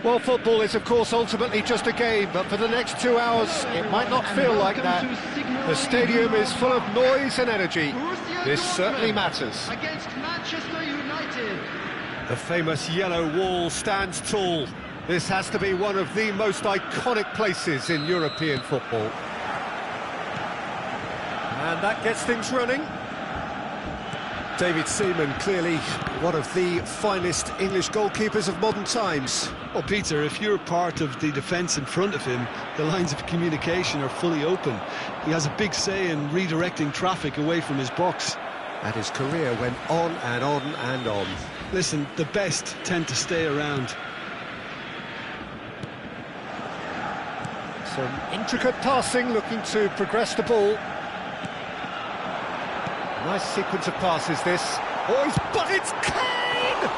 Well, football is, of course, ultimately just a game, but for the next 2 hours, it might not feel like that. The stadium is full of noise and energy. This certainly matters. Against Manchester United. The famous yellow wall stands tall. This has to be one of the most iconic places in European football. And that gets things running. David Seaman, clearly one of the finest English goalkeepers of modern times. Well, Peter, if you're part of the defence in front of him, the lines of communication are fully open. He has a big say in redirecting traffic away from his box. And his career went on and on and on. Listen, the best tend to stay around. Some intricate passing, looking to progress the ball. Nice sequence of passes, this. But it's Kane!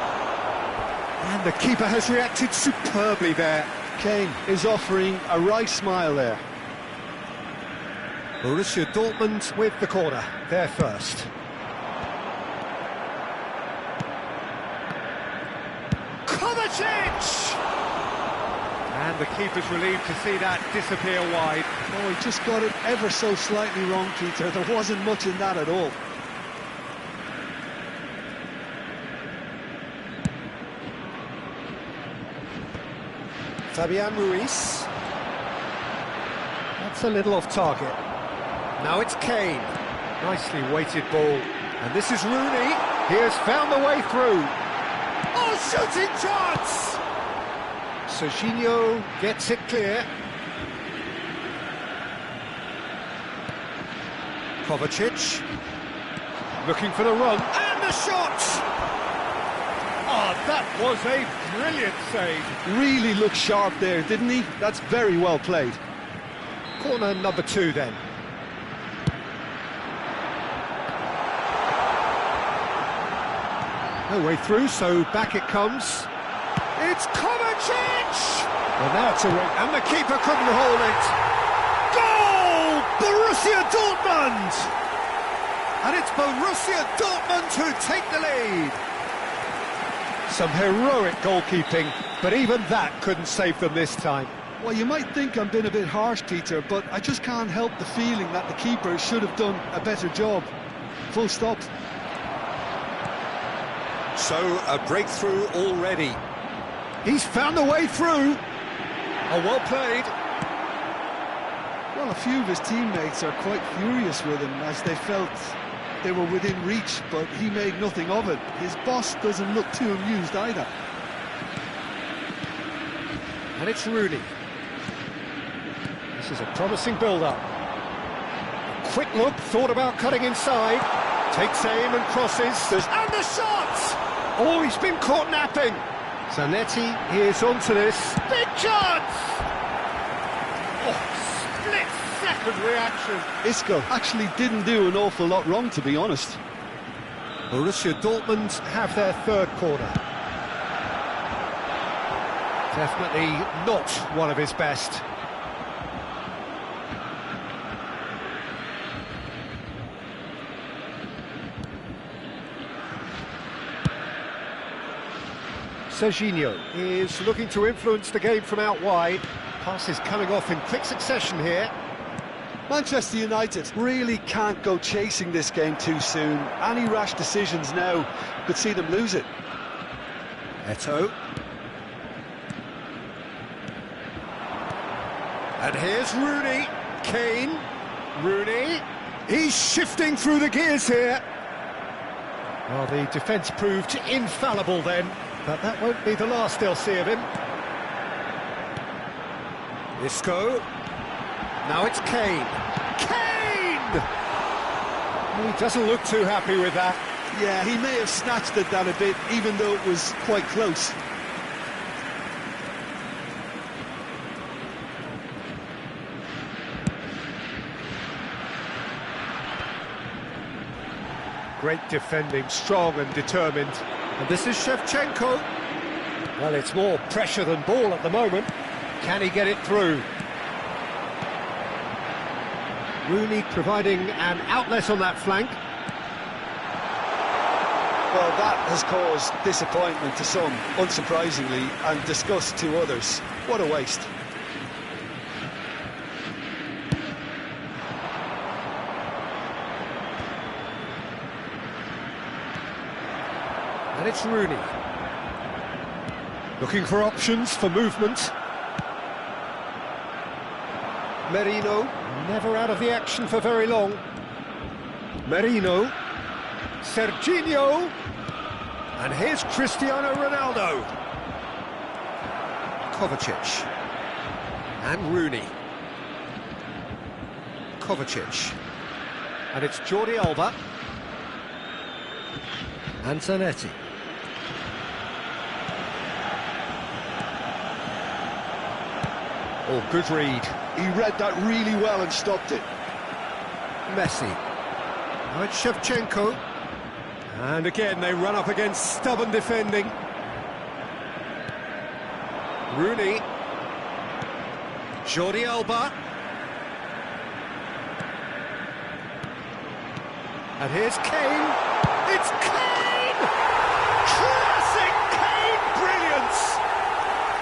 And the keeper has reacted superbly there. Kane is offering a right smile there. Borussia Dortmund with the corner, there first. Kovacic! And the keeper's relieved to see that disappear wide. Oh, he just got it ever so slightly wrong, Peter. There wasn't much in that at all. Fabian Ruiz. That's a little off target. Now it's Kane. Nicely weighted ball. And this is Rooney. He has found the way through. Oh, shooting chance! Serginho gets it clear. Kovacic. Looking for the run. And the shot! Oh, that was a brilliant save. Really looked sharp there, didn't he? That's very well played. Corner number 2 then. No way through, so back it comes. It's Kovacic! Well, now it's a ring, and the keeper couldn't hold it. Goal! Borussia Dortmund! And it's Borussia Dortmund who take the lead. Some heroic goalkeeping, but even that couldn't save them this time. Well, you might think I'm being a bit harsh, Peter, but I just can't help the feeling that the keeper should have done a better job. Full stop. So, a breakthrough already. He's found the way through. Oh, well played. Well, a few of his teammates are quite furious with him as they felt they were within reach, but he made nothing of it. His boss doesn't look too amused either. And it's Rooney. This is a promising build-up. Quick look, thought about cutting inside. Takes aim and crosses. And the shot! Oh, he's been caught napping. Zanetti is onto this. Big chance! Oh, split-second reaction. Isco actually didn't do an awful lot wrong, to be honest. Borussia Dortmund have their third corner. Definitely not one of his best. Serginho is looking to influence the game from out wide. Passes coming off in quick succession here. Manchester United really can't go chasing this game too soon. Any rash decisions now could see them lose it. Eto'o. And here's Rooney. Kane. Rooney. He's shifting through the gears here. Well, the defence proved infallible then, but that won't be the last they'll see of him. Isco. Now it's Kane. Kane! He doesn't look too happy with that. Yeah, he may have snatched at that a bit, even though it was quite close. Great defending, strong and determined. And this is Shevchenko. Well, it's more pressure than ball at the moment. Can he get it through? Rooney providing an outlet on that flank. Well, that has caused disappointment to some, unsurprisingly, and disgust to others. What a waste. And it's Rooney. Looking for options for movement. Merino, never out of the action for very long. Merino. Serginho. And here's Cristiano Ronaldo. Kovacic. And Rooney. Kovacic. And it's Jordi Alba. And Zanetti. Oh, good read. He read that really well and stopped it. Messi. Now it's Shevchenko. And again, they run up against stubborn defending. Rooney. Jordi Alba. And here's Kane. It's Kane! Classic Kane brilliance!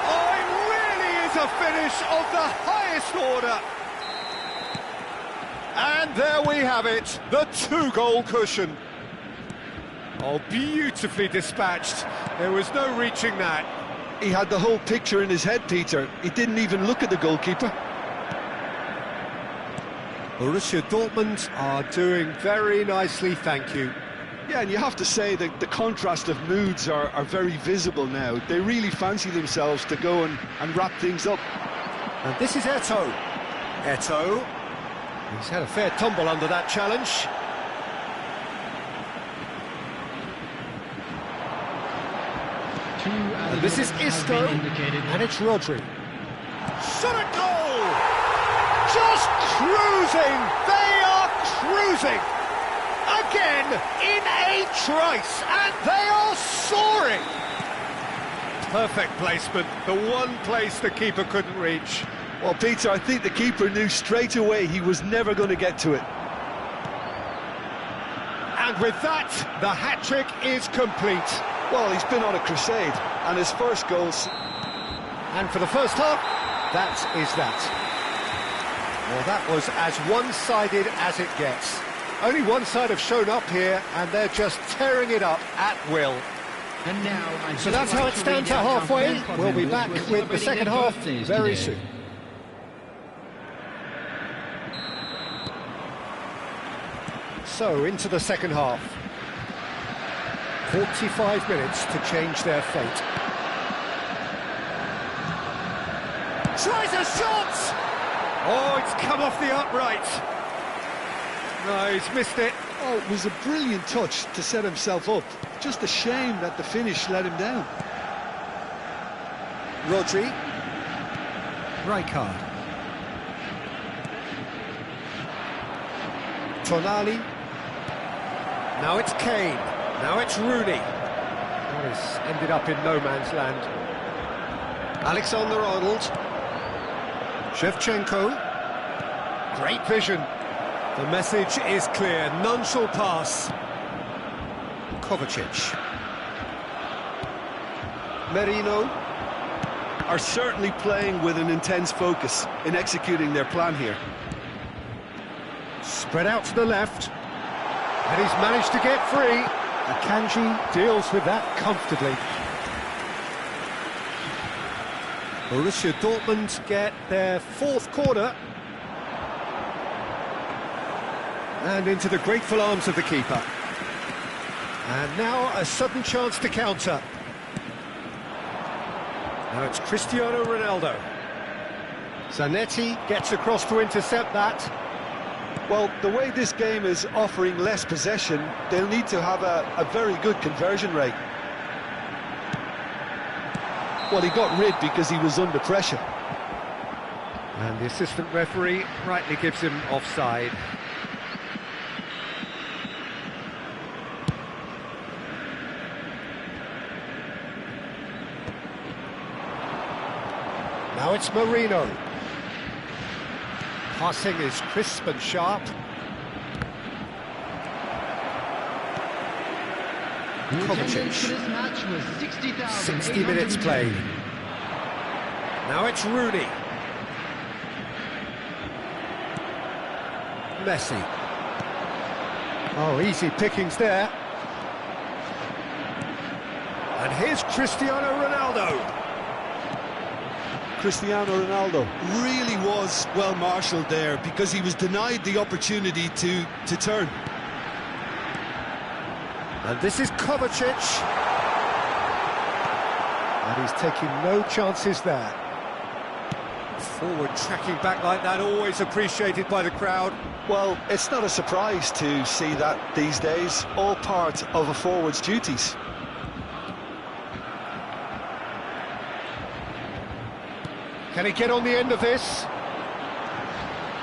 Oh, it really is a finish of the highest order. And there we have it, the two-goal cushion. Oh, beautifully dispatched. There was no reaching that. He had the whole picture in his head, Peter. He didn't even look at the goalkeeper. Borussia Dortmund are doing very nicely, thank you. Yeah, and you have to say that the contrast of moods are very visible now. They really fancy themselves to go and wrap things up. And this is Eto'o. Eto'o. He's had a fair tumble under that challenge. And this is Isco. And it's Rodri. Shot at goal! Just cruising! They are cruising! Again, in a trice, and they are soaring! Perfect placement, the one place the keeper couldn't reach. Well, Peter, I think the keeper knew straight away he was never going to get to it. And with that, the hat-trick is complete. Well, he's been on a crusade, and his first goals... And for the first half, that is that. Well, that was as one-sided as it gets. Only one side have shown up here, and they're just tearing it up at will. And now, so that's how it stands at halfway. We'll be back with the second half very soon. So, into the second half. 45 minutes to change their fate. Tries a shot! Oh, it's come off the upright. No, he's missed it. Oh, it was a brilliant touch to set himself up. Just a shame that the finish let him down. Rodri. Rijkaard. Tonali. Now it's Kane. Now it's Rooney. That has ended up in no man's land. Alexander-Arnold. Shevchenko. Great vision. The message is clear. None shall pass. Kovacic. Merino. Are certainly playing with an intense focus in executing their plan here. Spread out to the left. And he's managed to get free. Akanji deals with that comfortably. Borussia Dortmund get their fourth corner. And into the grateful arms of the keeper. And now a sudden chance to counter. Now it's Cristiano Ronaldo. Zanetti gets across to intercept that. Well, the way this game is offering less possession, they'll need to have a very good conversion rate. Well, he got rid because he was under pressure. And the assistant referee rightly gives him offside. Now it's Merino. Passing is crisp and sharp. The attendance for Kovacic. this match was 60 minutes played. Now it's Rooney. Messi. Oh, easy pickings there. And here's Cristiano Ronaldo. Cristiano Ronaldo really was well marshalled there because he was denied the opportunity to turn. And this is Kovacic. And he's taking no chances there. Forward tracking back like that, always appreciated by the crowd. Well, it's not a surprise to see that these days, all part of a forward's duties. Can he get on the end of this?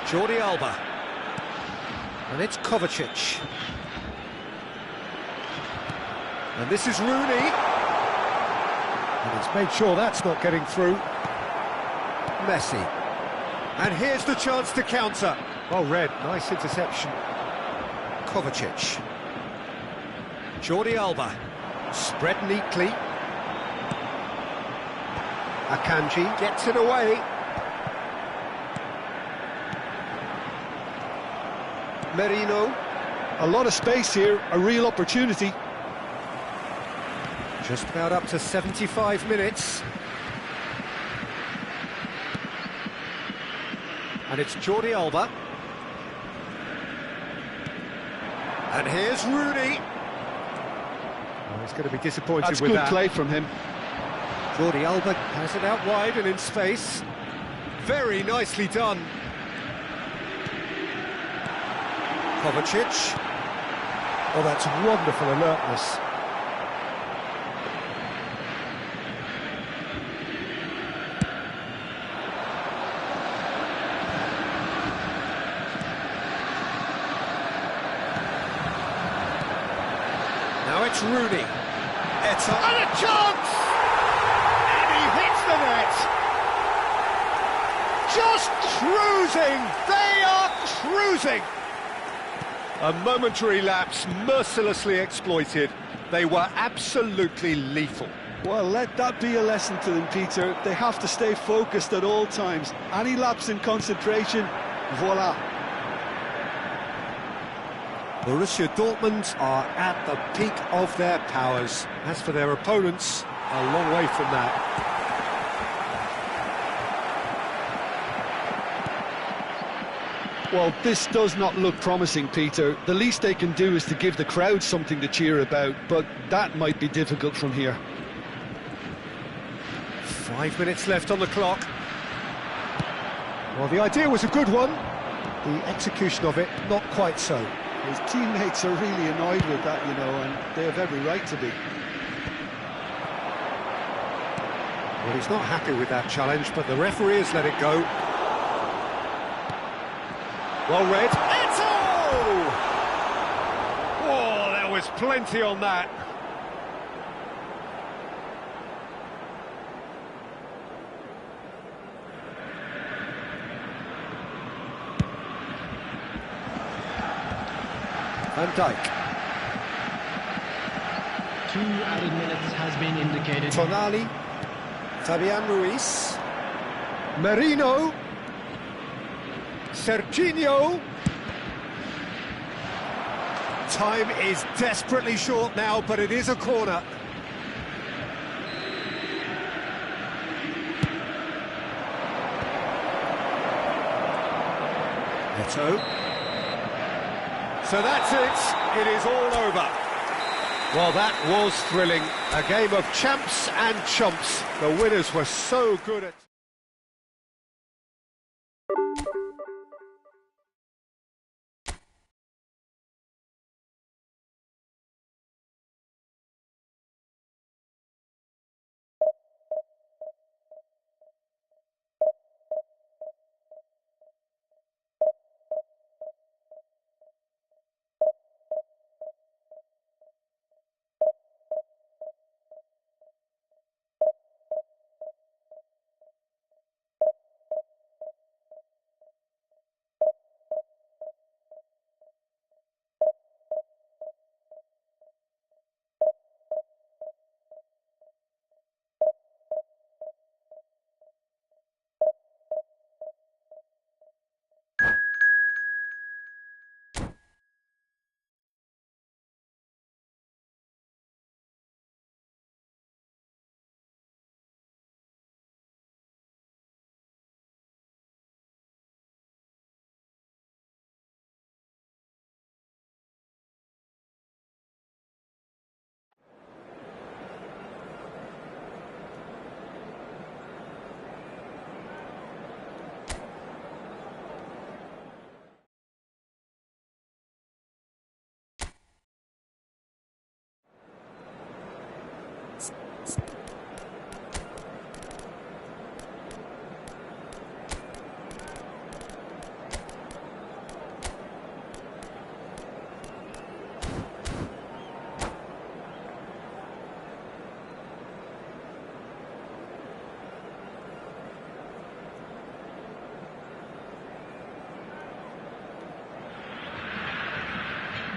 Jordi Alba. And it's Kovacic. And this is Rooney. And he's made sure that's not getting through. Messi. And here's the chance to counter. Well read, nice interception. Kovacic. Jordi Alba. Spread neatly. Akanji gets it away. Merino. A lot of space here, a real opportunity. Just about up to 75 minutes. And it's Jordi Alba. And here's Rooney. Oh, he's going to be disappointed That's with good that. play from him. Jordi Alba has it out wide and in space. Very nicely done. Kovacic. Oh, that's wonderful alertness. Now it's Rooney. It's and a chance! And he hits the net! Just cruising! They are cruising! A momentary lapse mercilessly exploited. They were absolutely lethal. Well, let that be a lesson to them, Peter. They have to stay focused at all times. Any lapse in concentration, voila. Borussia Dortmund are at the peak of their powers. As for their opponents, a long way from that. Well, this does not look promising, Peter. The least they can do is to give the crowd something to cheer about, but that might be difficult from here. 5 minutes left on the clock. Well, the idea was a good one. The execution of it, not quite so. His teammates are really annoyed with that, you know, and they have every right to be. Well, he's not happy with that challenge, but the referee has let it go. Well read. Eto'o! Oh, there was plenty on that. Van Dijk. 2 added minutes has been indicated. Tonali. Fabian Ruiz. Merino. Serginho. Time is desperately short now, but it is a corner. Eto'o. So that's it. It is all over. Well, that was thrilling. A game of champs and chumps. The winners were so good at...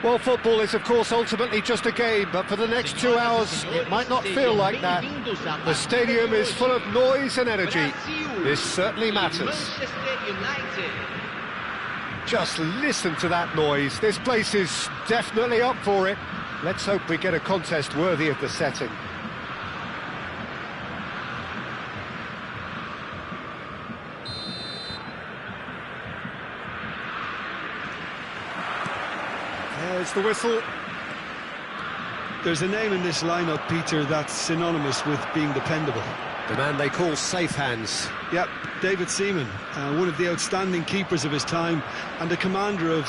Well, football is, of course, ultimately just a game, but for the next 2 hours, it might not feel like that. The stadium is full of noise and energy. This certainly matters. Just listen to that noise. This place is definitely up for it. Let's hope we get a contest worthy of the setting. There's the whistle. There's a name in this lineup, Peter, that's synonymous with being dependable. The man they call safe hands. Yep, David Seaman, one of the outstanding keepers of his time and a commander of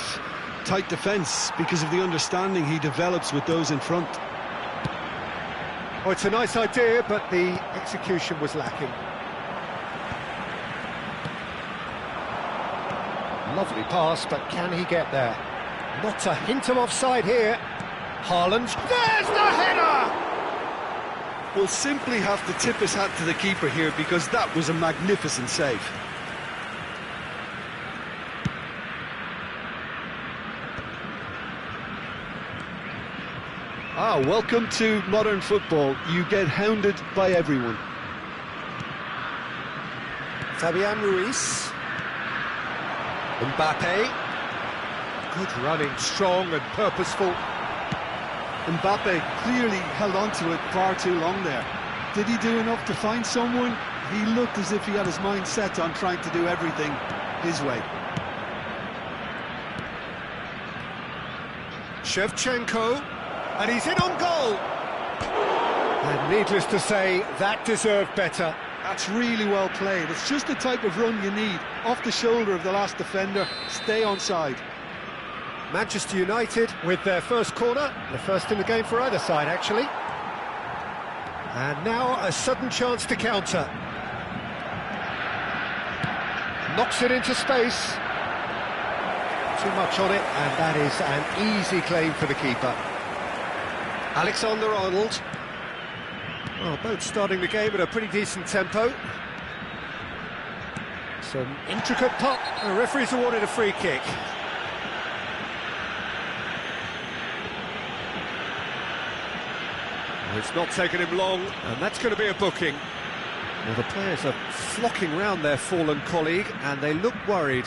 tight defence because of the understanding he develops with those in front. Oh, it's a nice idea, but the execution was lacking. Lovely pass, but can he get there? Not a hint of offside here. Haaland, there's the header! We'll simply have to tip his hat to the keeper here because that was a magnificent save. Welcome to modern football. You get hounded by everyone. Fabian Ruiz. Mbappe. Good running, strong and purposeful. Mbappe clearly held on to it far too long there. Did he do enough to find someone? He looked as if he had his mind set on trying to do everything his way. Shevchenko, and he's in on goal. And needless to say, that deserved better. That's really well played. It's just the type of run you need. Off the shoulder of the last defender, stay onside. Manchester United with their first corner, the first in the game for either side, actually. And now a sudden chance to counter. Knocks it into space. Too much on it, and that is an easy claim for the keeper. Alexander-Arnold. Well, both starting the game at a pretty decent tempo. Some intricate putt. The referee's awarded a free kick. It's not taken him long, and that's going to be a booking. Well, the players are flocking round their fallen colleague, and they look worried.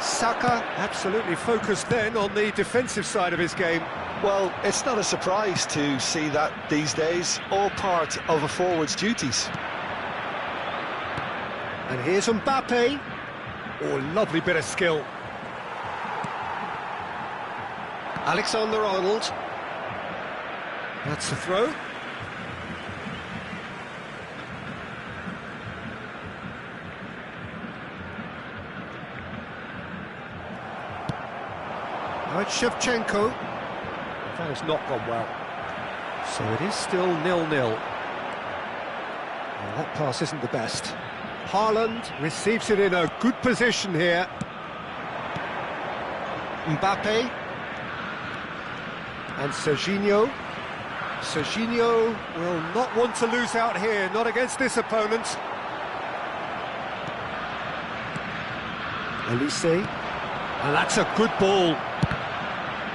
Saka absolutely focused then on the defensive side of his game. Well, it's not a surprise to see that these days, all part of a forward's duties. And here's Mbappe. Oh, lovely bit of skill. Alexander-Arnold. That's the throw. Now it's Shevchenko. That has not gone well. So it is still 0-0. Well, that pass isn't the best. Haaland receives it in a good position here. Mbappe. And Serginho. Serginho will not want to lose out here, not against this opponent. Elise. And that's a good ball.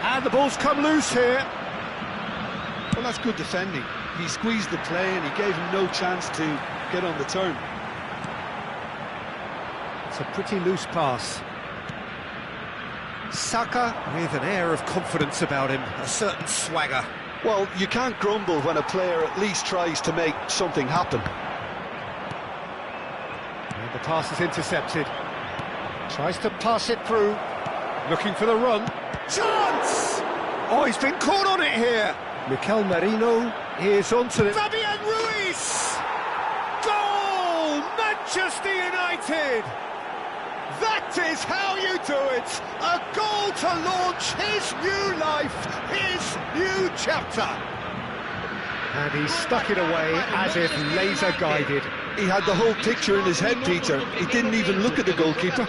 And the ball's come loose here. Well, that's good defending. He squeezed the play and he gave him no chance to get on the turn. It's a pretty loose pass. Saka with an air of confidence about him, a certain swagger. Well, you can't grumble when a player at least tries to make something happen. And the pass is intercepted. Tries to pass it through, looking for the run. Chance! Oh, he's been caught on it here. Mikel Merino is onto it. Fabian Ruiz! Goal! Manchester United! That is how you do it! A goal to launch his new life, his new chapter! And he stuck it away as if laser-guided. He had the whole picture in his head, Peter. He didn't even look at the goalkeeper.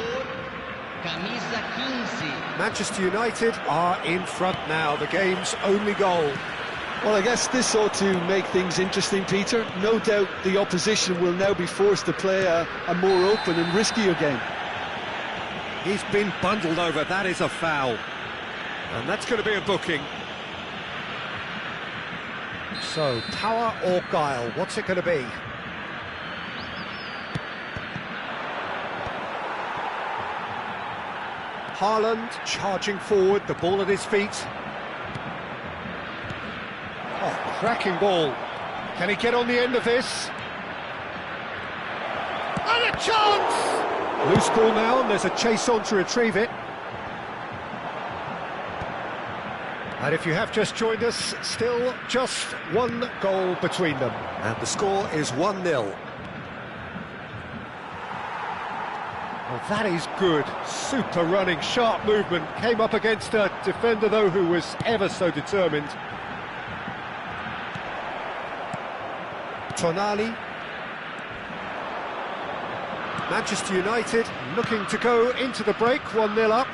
Manchester United are in front now, the game's only goal. Well, I guess this ought to make things interesting, Peter. No doubt the opposition will now be forced to play a more open and riskier game. He's been bundled over, that is a foul. And that's going to be a booking. So, power or guile, what's it going to be? Haaland charging forward, the ball at his feet. Oh, cracking ball. Can he get on the end of this? And a chance! Loose ball now, and there's a chase on to retrieve it. And if you have just joined us, still just one goal between them. And the score is 1-0. Well, that is good. Super running, sharp movement. Came up against a defender, though, who was ever so determined. Tonali. Manchester United looking to go into the break, 1-0 up.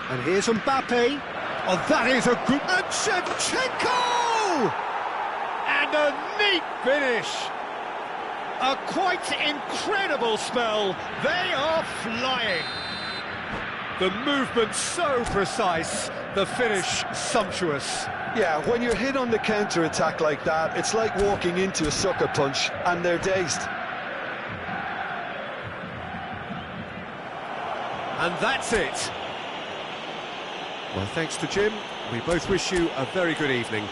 And here's Mbappe. Oh, that is a good... And Shevchenko! And a neat finish. A quite incredible spell. They are flying. The movement so precise, the finish sumptuous. Yeah, when you're hit on the counter-attack like that, it's like walking into a sucker punch, and they're dazed. And that's it. Well, thanks to Jim. We both wish you a very good evening.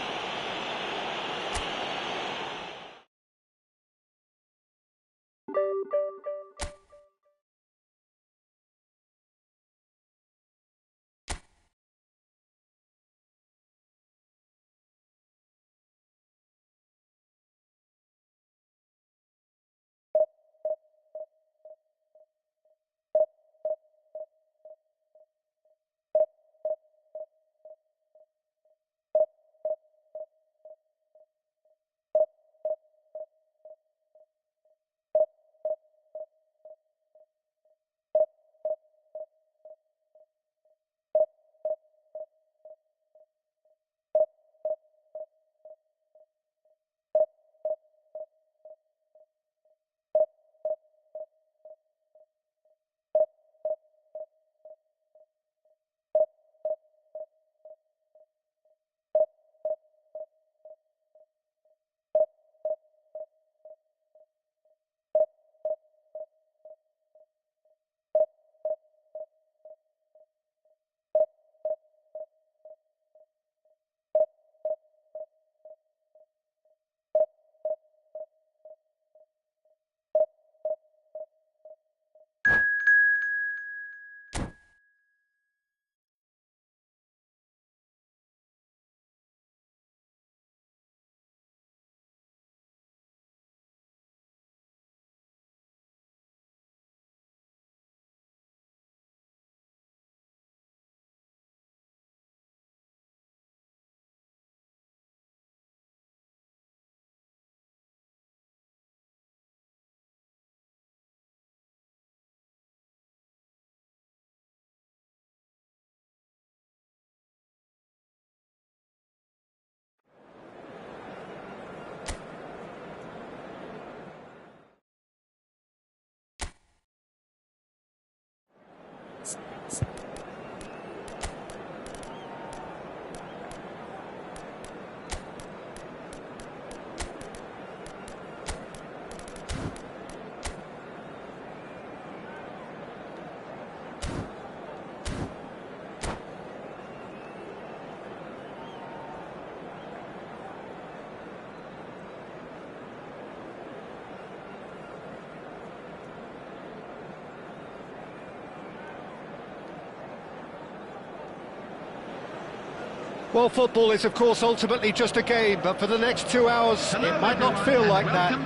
Well, football is, of course, ultimately just a game, but for the next 2 hours, it might not feel like that.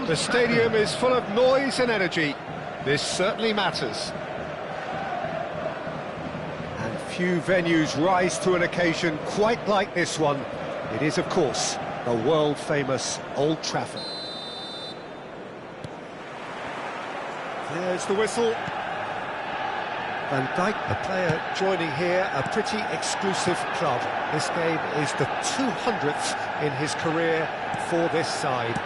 The stadium is full of noise and energy. This certainly matters. Few venues rise to an occasion quite like this one. It is, of course, the world-famous Old Trafford. There's the whistle. Van Dijk, the player joining here, a pretty exclusive club. This game is the 200th in his career for this side.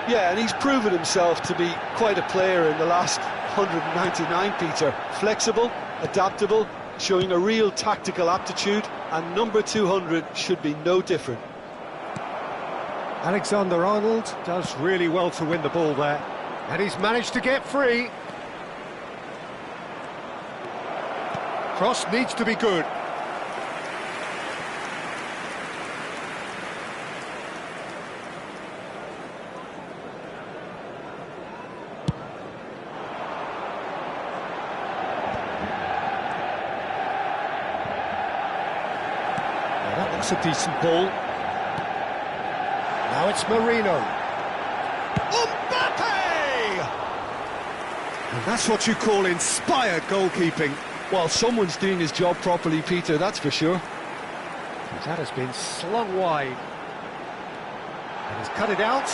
Yeah, and he's proven himself to be quite a player in the last 199, Peter. Flexible, adaptable, showing a real tactical aptitude, and number 200 should be no different. Alexander-Arnold does really well to win the ball there, and he's managed to get free. Cross needs to be good. Well, that looks a decent ball. Now it's Marino. Mbappe! And that's what you call inspired goalkeeping. Well, someone's doing his job properly, Peter, that's for sure. That has been slung wide. And he's cut it out.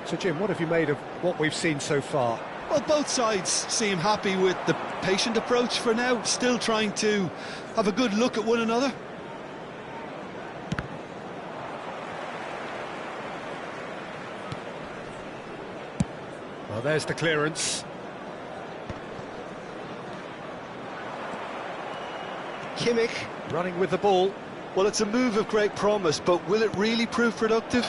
So, Jim, what have you made of what we've seen so far? Well, both sides seem happy with the patient approach for now, still trying to have a good look at one another. Well, there's the clearance. Kimmich running with the ball. Well, it's a move of great promise, but will it really prove productive?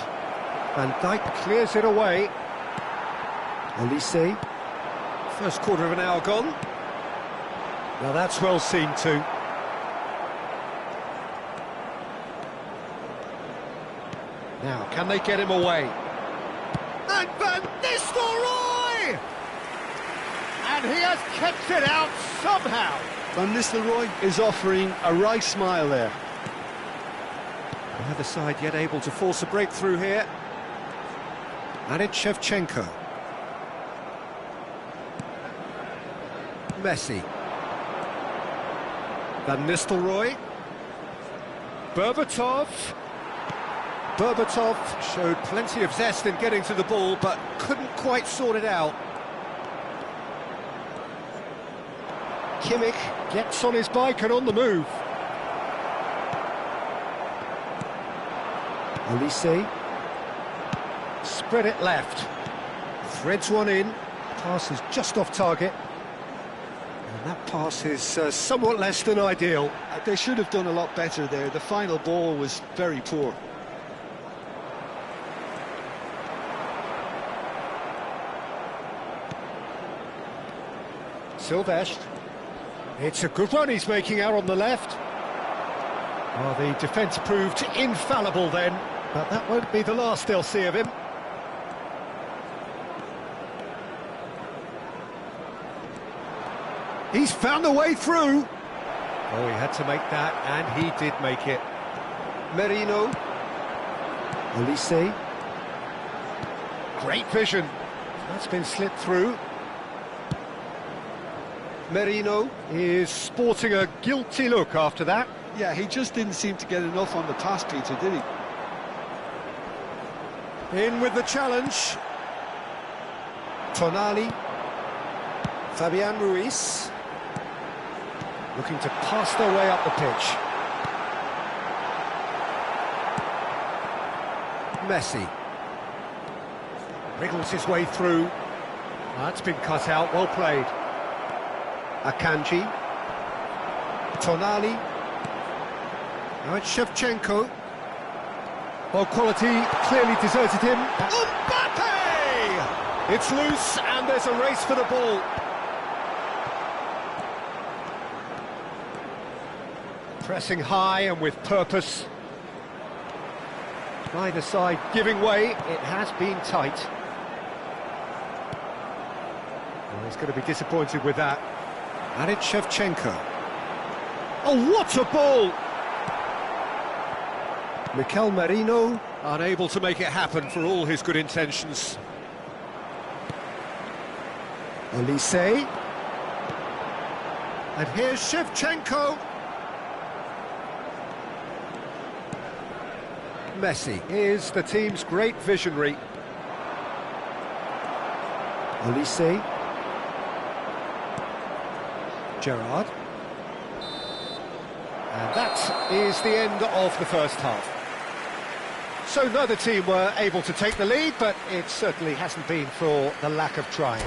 Van Dijk clears it away. Olise. First quarter of an hour gone. Now that's well seen too. Now, can they get him away? And Van Nistelrooy! And he has kept it out somehow. Van Nistelrooy is offering a right smile there. Neither side yet able to force a breakthrough here. And it's Shevchenko. Messi. Van Nistelrooy. Berbatov. Berbatov showed plenty of zest in getting to the ball, but couldn't quite sort it out. Kimmich gets on his bike and on the move. Olise. Spread it left. Threads one in. Pass is just off target. And that pass is somewhat less than ideal. They should have done a lot better there. The final ball was very poor. Silvestre. It's a good run he's making out on the left. Well, the defence proved infallible then, but that won't be the last they'll see of him. He's found a way through. Oh, he had to make that, and he did make it. Merino. Olise. Great vision. That's been slipped through. Merino is sporting a guilty look after that. Yeah, he just didn't seem to get enough on the pass, Peter, did he? In with the challenge. Tonali. Fabian Ruiz. Looking to pass their way up the pitch. Messi. Wriggles his way through. That's been cut out, well played. Akanji. Tonali. Now it's Shevchenko. Well, quality clearly deserted him. Mbappe! It's loose and there's a race for the ball. Pressing high and with purpose. Neither side giving way. It has been tight. Well, he's going to be disappointed with that. And it's Shevchenko. Oh, what a ball! Mikel Merino, unable to make it happen for all his good intentions. Olise. And here's Shevchenko. Messi is the team's great visionary. Olise. Gerrard. And that is the end of the first half. So neither team were able to take the lead, but it certainly hasn't been for the lack of trying.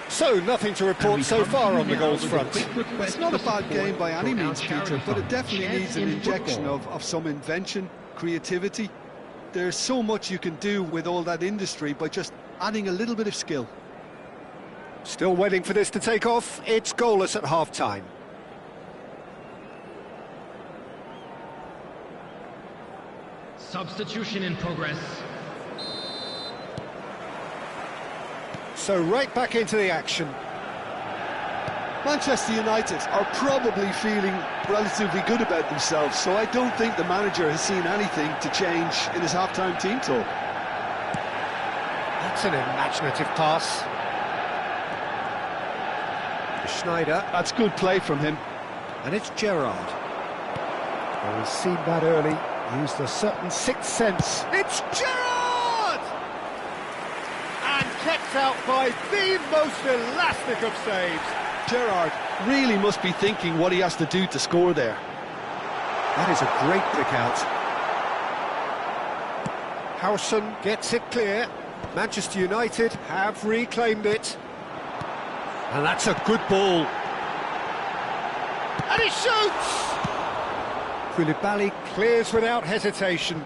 So nothing to report so far on the goals front. It's not a bad game by any means, Peter, but it definitely needs an injection of some invention, creativity. There's so much you can do with all that industry by just adding a little bit of skill. Still waiting for this to take off. It's goalless at half-time. Substitution in progress. So right back into the action. Manchester United are probably feeling relatively good about themselves, so I don't think the manager has seen anything to change in his half-time team talk. That's an imaginative pass. Schneider. That's good play from him. And it's Gerrard. Well, he's seen that early, used a certain sixth sense. It's Gerrard! And kept out by the most elastic of saves. Gerrard really must be thinking what he has to do to score there. That is a great pick out. Howson gets it clear. Manchester United have reclaimed it. And that's a good ball. And he shoots! Koulibaly clears without hesitation.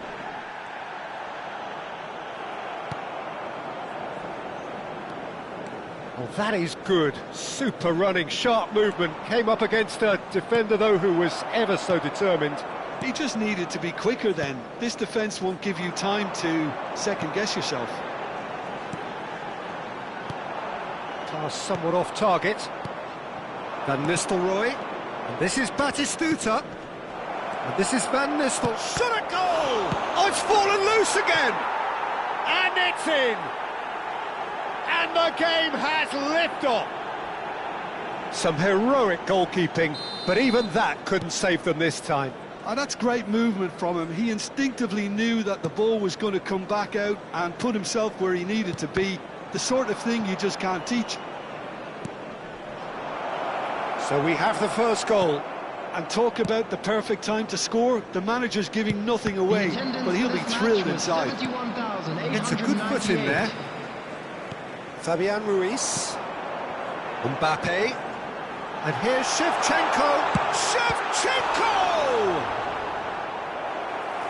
Well, that is good. Super running, sharp movement. Came up against a defender, though, who was ever so determined. He just needed to be quicker then. This defence won't give you time to second-guess yourself. Pass somewhat off target. Van Nistelrooy. And this is Batistuta. And this is Van Nistel. Shot a goal! Oh, it's fallen loose again! And it's in! And the game has liftoff. Some heroic goalkeeping, but even that couldn't save them this time. And that's great movement from him. He instinctively knew that the ball was going to come back out and put himself where he needed to be. The sort of thing you just can't teach. So we have the first goal. And talk about the perfect time to score. The manager's giving nothing away, but he'll be thrilled inside. It's a good foot in there. Fabian Ruiz. Mbappe. And here's Shevchenko. Shevchenko!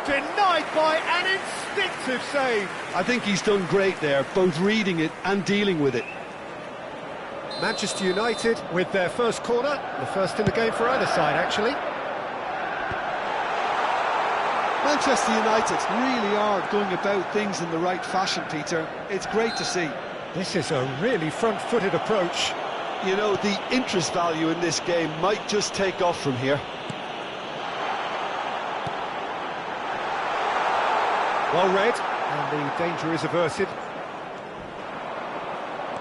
Denied by an instinctive save. I think he's done great there, both reading it and dealing with it. Manchester United with their first corner, the first in the game for either side, actually. Manchester United really are going about things in the right fashion, Peter. It's great to see. This is a really front-footed approach. You know, the interest value in this game might just take off from here. Well read, and the danger is averted.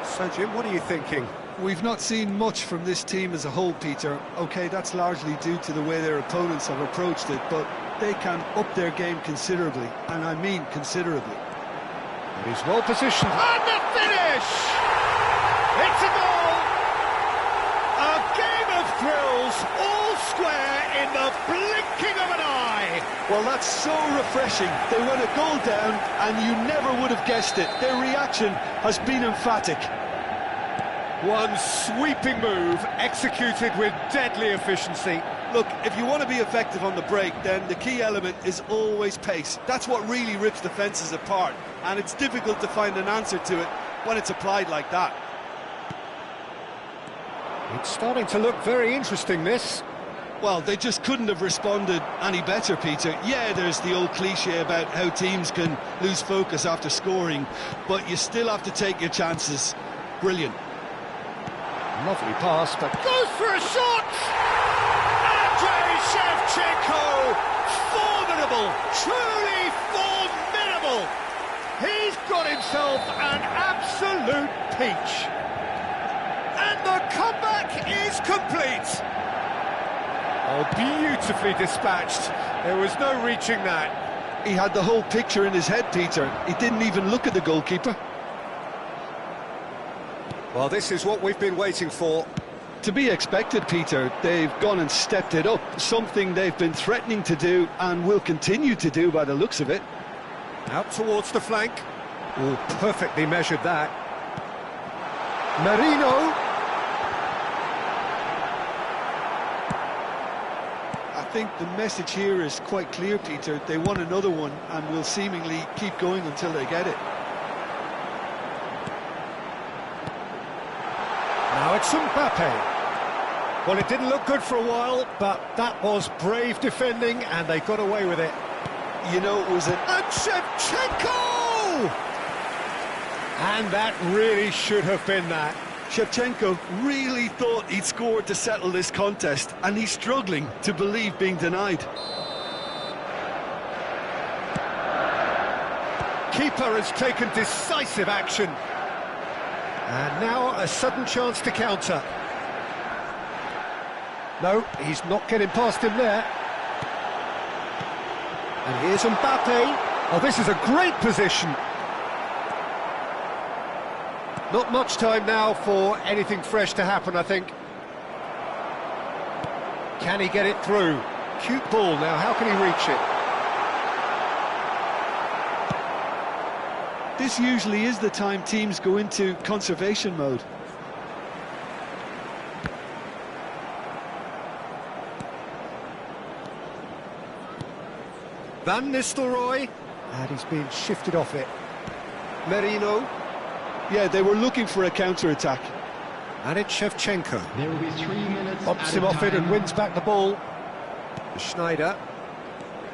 So, Jim, what are you thinking? We've not seen much from this team as a whole, Peter. OK, that's largely due to the way their opponents have approached it, but they can up their game considerably, and I mean considerably. He's well positioned. And the finish! It's a goal! A game of thrills, all square in the blinking of an eye. Well, that's so refreshing. They went a goal down, and you never would have guessed it. Their reaction has been emphatic. One sweeping move, executed with deadly efficiency. Look, if you want to be effective on the break, then the key element is always pace. That's what really rips defences apart, and it's difficult to find an answer to it when it's applied like that. It's starting to look very interesting, this. Well, they just couldn't have responded any better, Peter. Yeah, there's the old cliche about how teams can lose focus after scoring, but you still have to take your chances. Brilliant. Lovely pass, but goes for a shot! Andrei Shevchenko! Formidable! Truly formidable! He's got himself an absolute peach. comeback is complete. Oh, beautifully dispatched. There was no reaching that. He had the whole picture in his head, Peter. He didn't even look at the goalkeeper. Well, this is what we've been waiting for. To be expected, Peter. They've gone and stepped it up, something they've been threatening to do and will continue to do by the looks of it. Out towards the flank. Oh, perfectly measured that. Marino. I think the message here is quite clear, Peter. They want another one and will seemingly keep going until they get it. Now it's Mbappe. Well, it didn't look good for a while, but that was brave defending, and they got away with it. You know, it was an... And Shevchenko! And that really should have been that. Shevchenko really thought he'd scored to settle this contest, and he's struggling to believe being denied. Keeper has taken decisive action. And now a sudden chance to counter. No, he's not getting past him there. And here's Mbappe. Oh, this is a great position. Not much time now for anything fresh to happen, I think. Can he get it through? Cute ball now, how can he reach it? This usually is the time teams go into conservation mode. Van Nistelrooy, and he's been shifted off it. Merino. Yeah, they were looking for a counter-attack. And it's Shevchenko. There will be 3 minutes. Bumps him off it and wins back the ball. Schneider.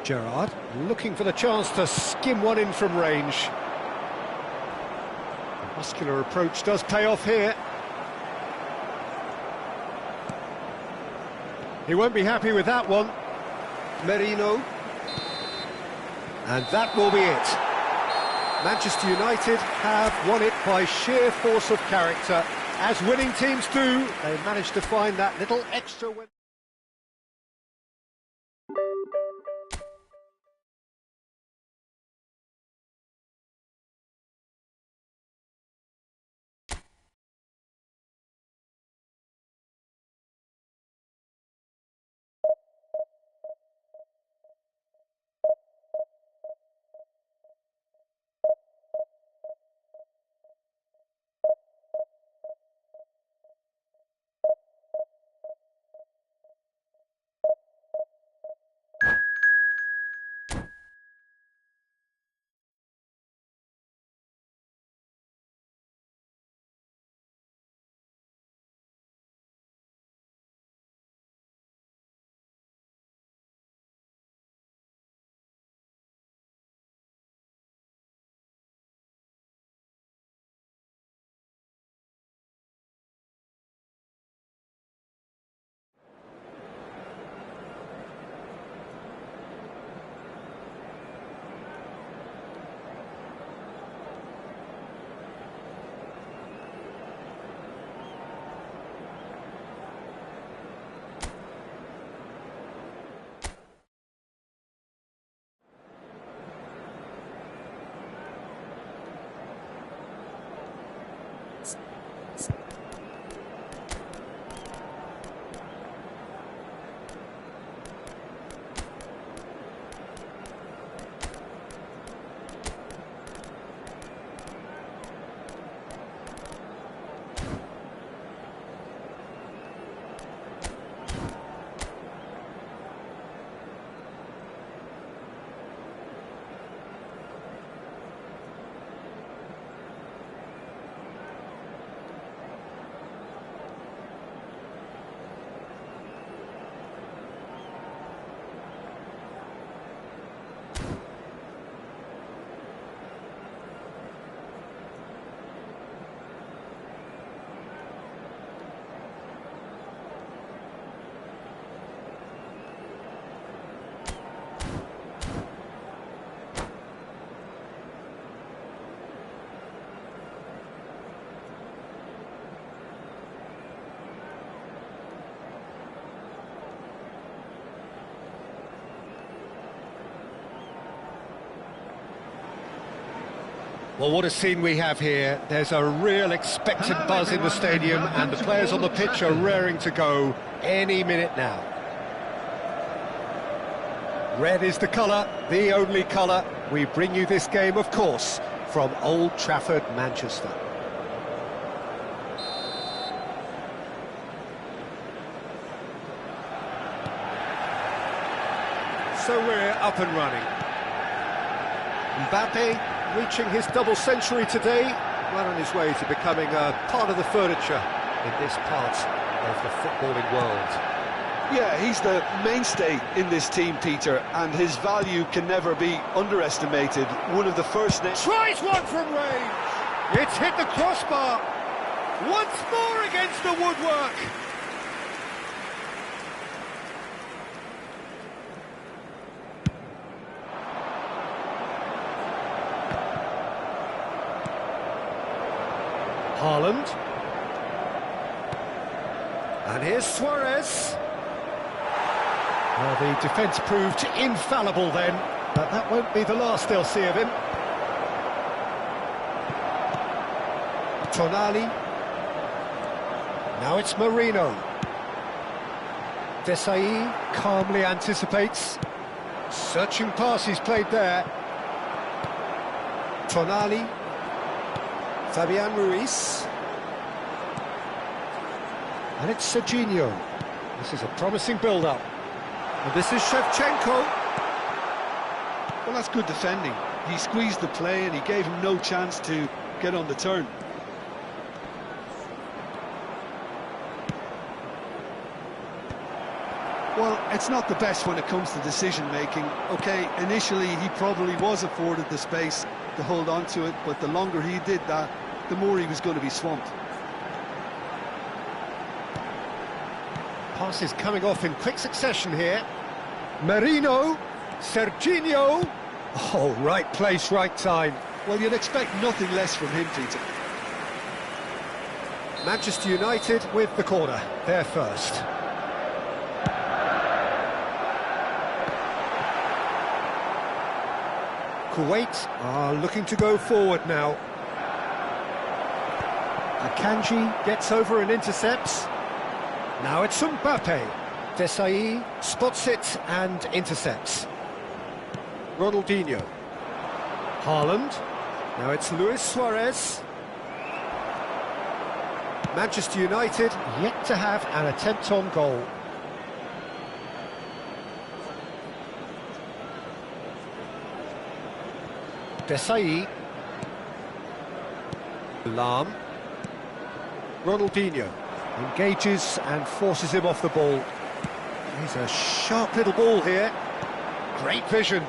Gerrard looking for the chance to skim one in from range. The muscular approach does pay off here. He won't be happy with that one. Merino. And that will be it. Manchester United have won it by sheer force of character. As winning teams do, they managed to find that little extra win. Well, what a scene we have here. There's a real expectant buzz in the stadium, and the players on the pitch are raring to go any minute now. Red is the colour, the only colour. We bring you this game, of course, from Old Trafford, Manchester. So we're up and running. Mbappe reaching his double century today, well on his way to becoming a part of the furniture in this part of the footballing world. Yeah, he's the mainstay in this team, Peter, and his value can never be underestimated. One of the first... Tries one from range! It's hit the crossbar! Once more against the woodwork! Haaland. And here's Suarez. Well, the defence proved infallible then, but that won't be the last they'll see of him. Tonali. Now it's Marino. Desai calmly anticipates. Searching pass he's played there. Tonali. Fabian Ruiz. And it's Serginho. This is a promising build-up. And this is Shevchenko. Well, that's good defending. He squeezed the play and he gave him no chance to get on the turn. Well, it's not the best when it comes to decision-making. OK, initially he probably was afforded the space to hold on to it, but the longer he did that, the more he was going to be swamped. Pass is coming off in quick succession here. Marino, Serginho. Oh, right place, right time. Well, you'd expect nothing less from him, Peter. Manchester United with the corner, they're first. Kuwait are looking to go forward now. Akanji gets over and intercepts. Now it's Mbappe. Desai spots it and intercepts. Ronaldinho. Haaland. Now it's Luis Suarez. Manchester United yet to have an attempt on goal. Desai. Lam. Ronaldinho engages and forces him off the ball. He's a sharp little ball here. Great vision.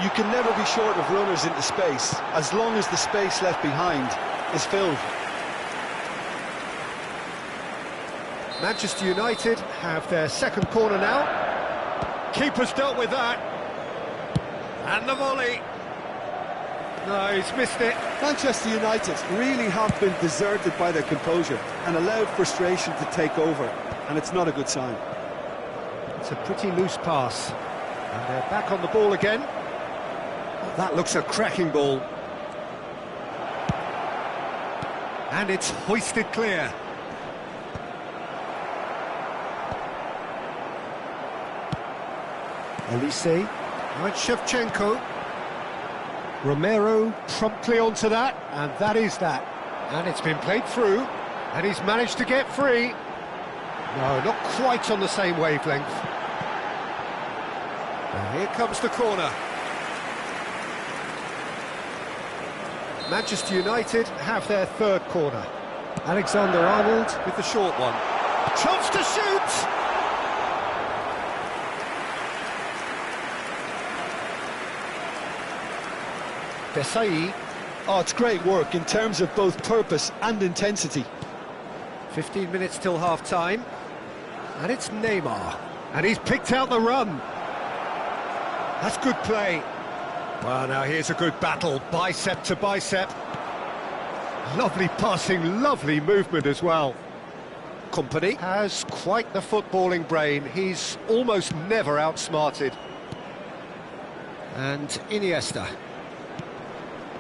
You can never be short of runners into space, as long as the space left behind is filled. Manchester United have their second corner now. Keeper's dealt with that. And the volley. No, he's missed it. Manchester United really have been deserted by their composure and allowed frustration to take over, and it's not a good sign. It's a pretty loose pass. And they're back on the ball again. Oh, that looks a cracking ball. And it's hoisted clear. Elise. Now it's Shevchenko. Romero promptly onto that, and that is that. And it's been played through, and he's managed to get free. No, not quite on the same wavelength. And here comes the corner. Manchester United have their third corner. Alexander-Arnold with the short one. Chance to shoot! Desai. Oh, it's great work in terms of both purpose and intensity. 15 minutes till half-time. And it's Neymar. And he's picked out the run. That's good play. Well, now here's a good battle, bicep to bicep. Lovely passing, lovely movement as well. Kompany has quite the footballing brain. He's almost never outsmarted. And Iniesta.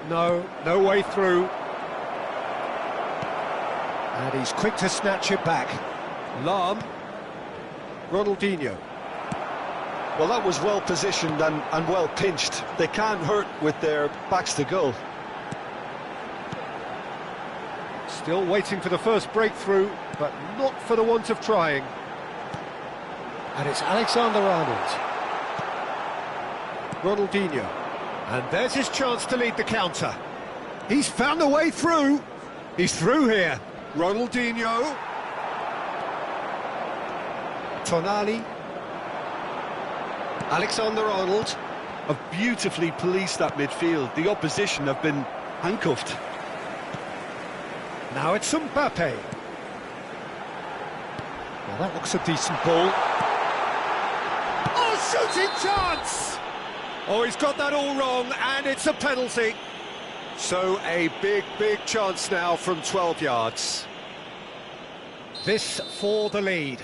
No, no way through. And he's quick to snatch it back. Lam. Ronaldinho. Well, that was well positioned and well pinched. They can't hurt with their backs to goal. Still waiting for the first breakthrough, but not for the want of trying. And it's Alexander-Arnold. Ronaldinho. And there's his chance to lead the counter. He's found a way through. He's through here. Ronaldinho. Tonali. Alexander-Arnold. Have beautifully policed that midfield. The opposition have been handcuffed. Now it's Mbappe. Well, that looks a decent ball. Oh, shooting chance! Oh, he's got that all wrong, and it's a penalty. So a big, big chance now from 12 yards. This for the lead.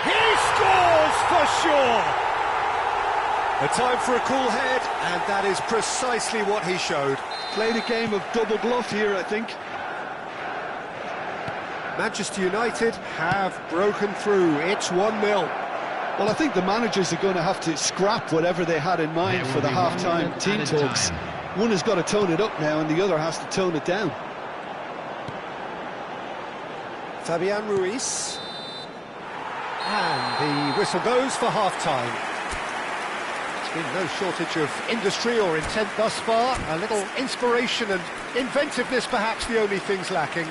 He scores for sure! A time for a cool head, and that is precisely what he showed. Played a game of double bluff here, I think. Manchester United have broken through. It's 1-0. Well, I think the managers are going to have to scrap whatever they had in mind for the half-time team talks. One has got to tone it up now, and the other has to tone it down. Fabian Ruiz. And the whistle goes for half-time. There's been no shortage of industry or intent thus far. A little inspiration and inventiveness, perhaps the only things lacking.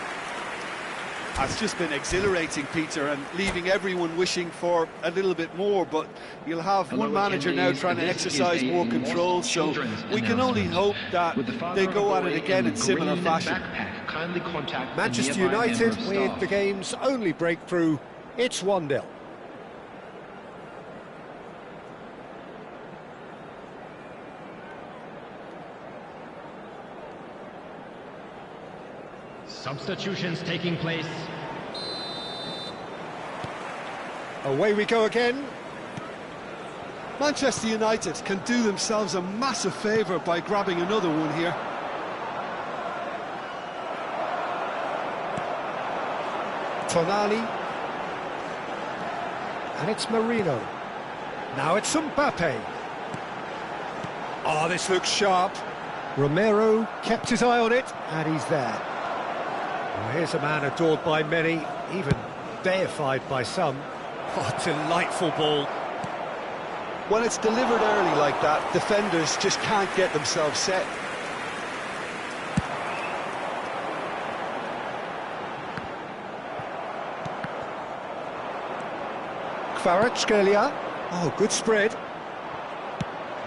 It's just been exhilarating, Peter, and leaving everyone wishing for a little bit more, but you'll have one manager now trying to exercise more control, so we can only hope that they go at it again in similar fashion. Manchester United with the game's only breakthrough. It's 1-0. Substitutions taking place. Away we go again. Manchester United can do themselves a massive favour by grabbing another one here. Tonali. And it's Marino. Now it's Mbappe. Oh, this looks sharp. Romero kept his eye on it, and he's there. Well, here's a man adored by many, even deified by some. Oh, delightful ball. When it's delivered early like that, defenders just can't get themselves set. Kvaratskhelia. Oh, good spread.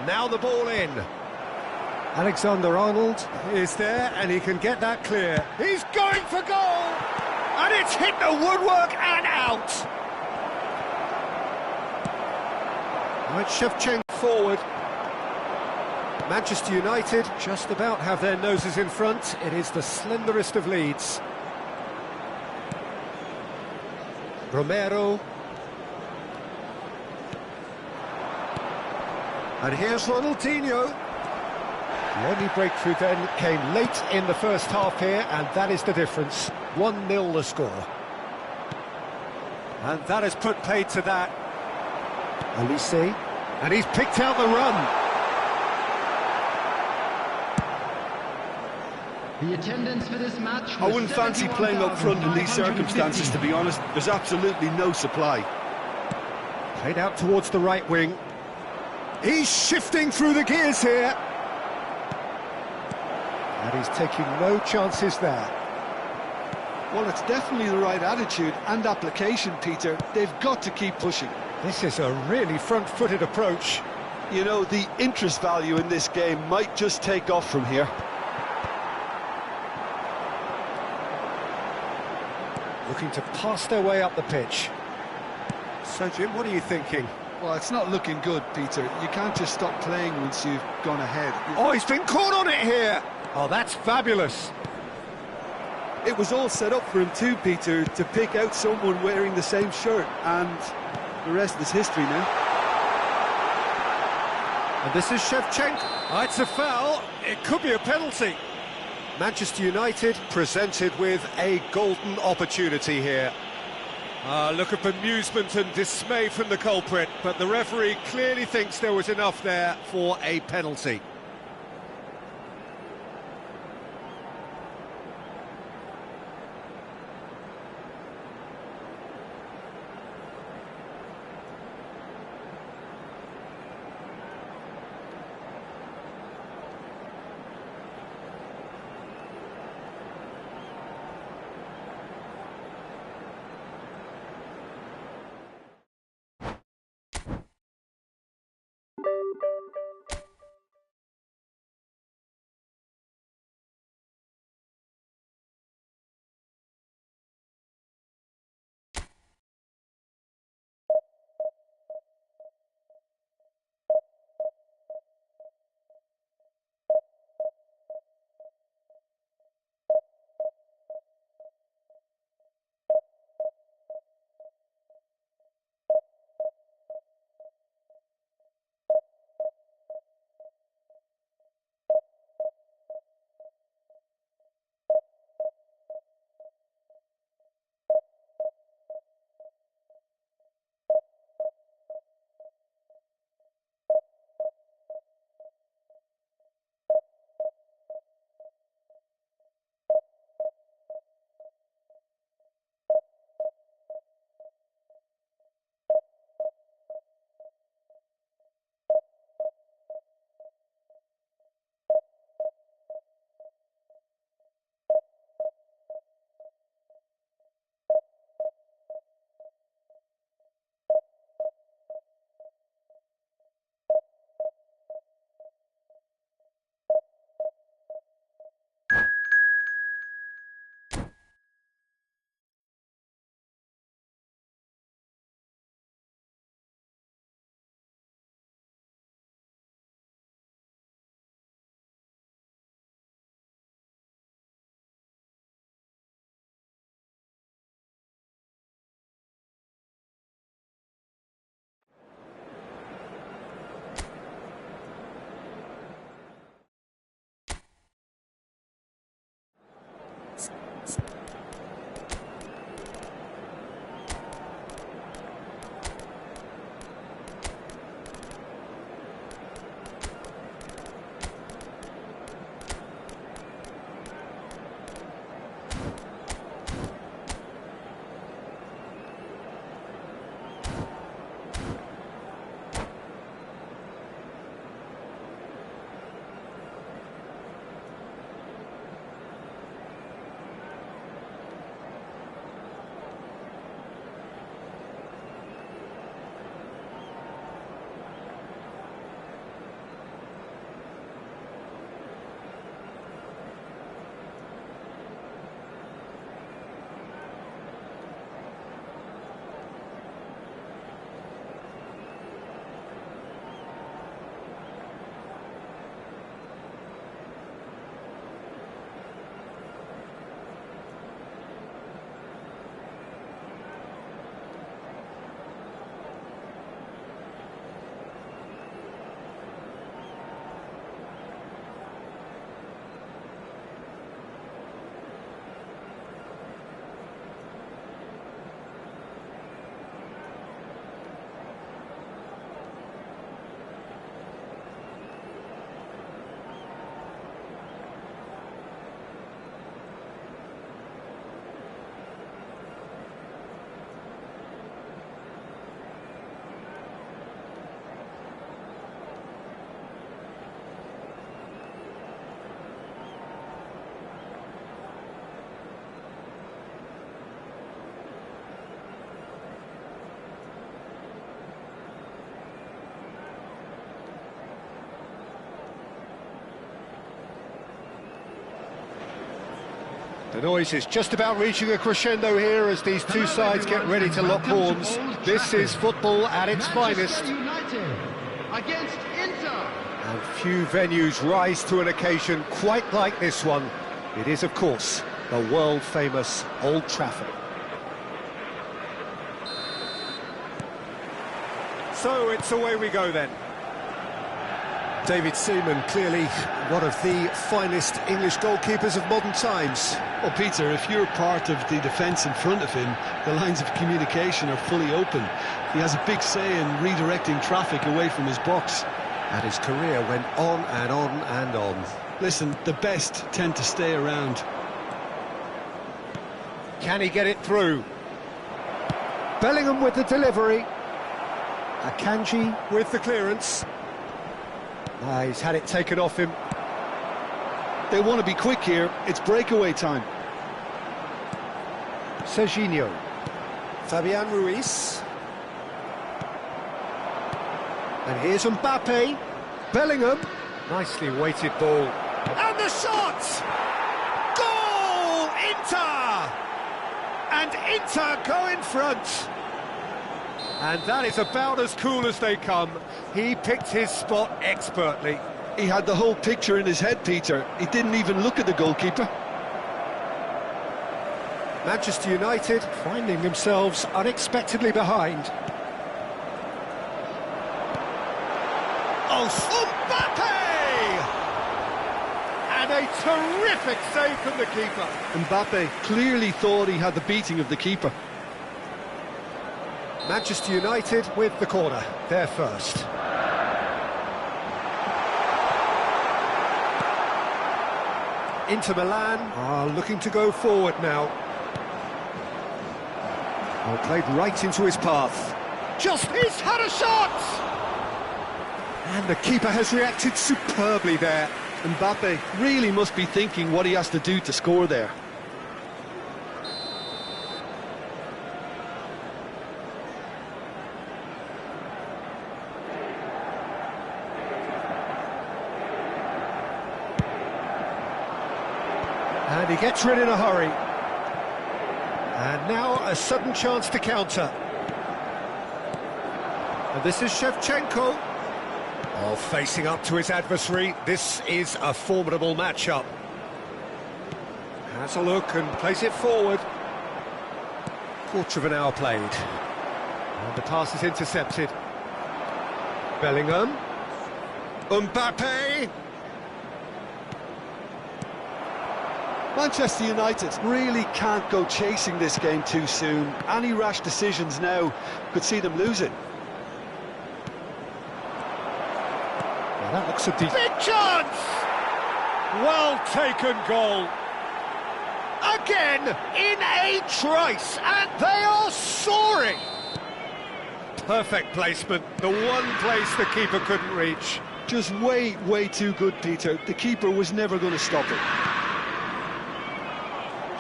Now the ball in. Alexander-Arnold is there, and he can get that clear. He's going for goal! And it's hit the woodwork and out! Now it's Shevchenko forward. Manchester United just about have their noses in front. It is the slenderest of leads. Romero. And here's Ronaldinho. The only breakthrough then came late in the first half here, and that is the difference. 1-0 the score. And that has put paid to that. Elise, and he's picked out the run. The attendance for this match. I wouldn't fancy playing up front in these circumstances, to be honest. There's absolutely no supply. Played out towards the right wing. He's shifting through the gears here. And he's taking no chances there. Well, it's definitely the right attitude and application, Peter. They've got to keep pushing. This is a really front-footed approach. You know, the interest value in this game might just take off from here. Looking to pass their way up the pitch. So, Jim, what are you thinking? Well, it's not looking good, Peter. You can't just stop playing once you've gone ahead. Oh, he's been caught on it here! Oh, that's fabulous. It was all set up for him too, Peter, to pick out someone wearing the same shirt, and the rest is history now. And this is Shevchenko. Oh, it's a foul. It could be a penalty. Manchester United presented with a golden opportunity here. Look at bemusement and dismay from the culprit, but the referee clearly thinks there was enough there for a penalty. The noise is just about reaching a crescendo here as these two sides get ready to lock horns. This is football at its finest. United against Inter. And few venues rise to an occasion quite like this one. It is, of course, the world-famous Old Trafford. So it's away we go then. David Seaman, clearly one of the finest English goalkeepers of modern times. Well, Peter, if you're part of the defence in front of him, the lines of communication are fully open. He has a big say in redirecting traffic away from his box. And his career went on and on and on. Listen, the best tend to stay around. Can he get it through? Bellingham with the delivery. Akanji with the clearance. He's had it taken off him. They want to be quick here. It's breakaway time. Serginho. Fabian Ruiz. And here's Mbappe. Bellingham. Nicely weighted ball. And the shot! Goal! Inter! And Inter go in front. And that is about as cool as they come. He picked his spot expertly. He had the whole picture in his head, Peter. He didn't even look at the goalkeeper. Manchester United finding themselves unexpectedly behind. Oh, Mbappe! And a terrific save from the keeper. Mbappe clearly thought he had the beating of the keeper. Manchester United with the corner, they're first. Inter Milan are looking to go forward now. Well, played right into his path. He's had a shot! And the keeper has reacted superbly there. Mbappe really must be thinking what he has to do to score there. And he gets rid in a hurry. And now a sudden chance to counter. And this is Shevchenko. Oh, facing up to his adversary. This is a formidable matchup. Has a look and plays it forward. Quarter of an hour played. And the pass is intercepted. Bellingham. Mbappe. Manchester United really can't go chasing this game too soon. Any rash decisions now could see them losing. Well, that looks a big chance! Well taken goal. Again, in a trice, and they are soaring. Perfect placement, the one place the keeper couldn't reach. Just way too good, Peter. The keeper was never going to stop it.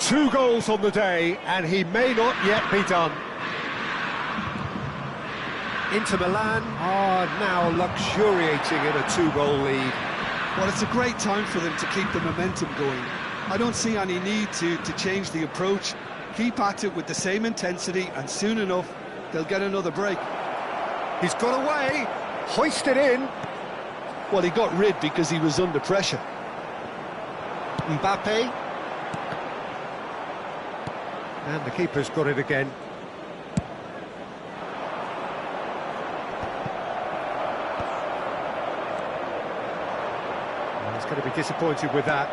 2 goals on the day, and he may not yet be done. Inter Milan are now luxuriating in a 2-goal lead. Well, it's a great time for them to keep the momentum going. I don't see any need to change the approach. Keep at it with the same intensity, and soon enough, they'll get another break. He's got away, hoisted in. Well, he got rid because he was under pressure. Mbappe. And the keeper's got it again. Well, he's going to be disappointed with that.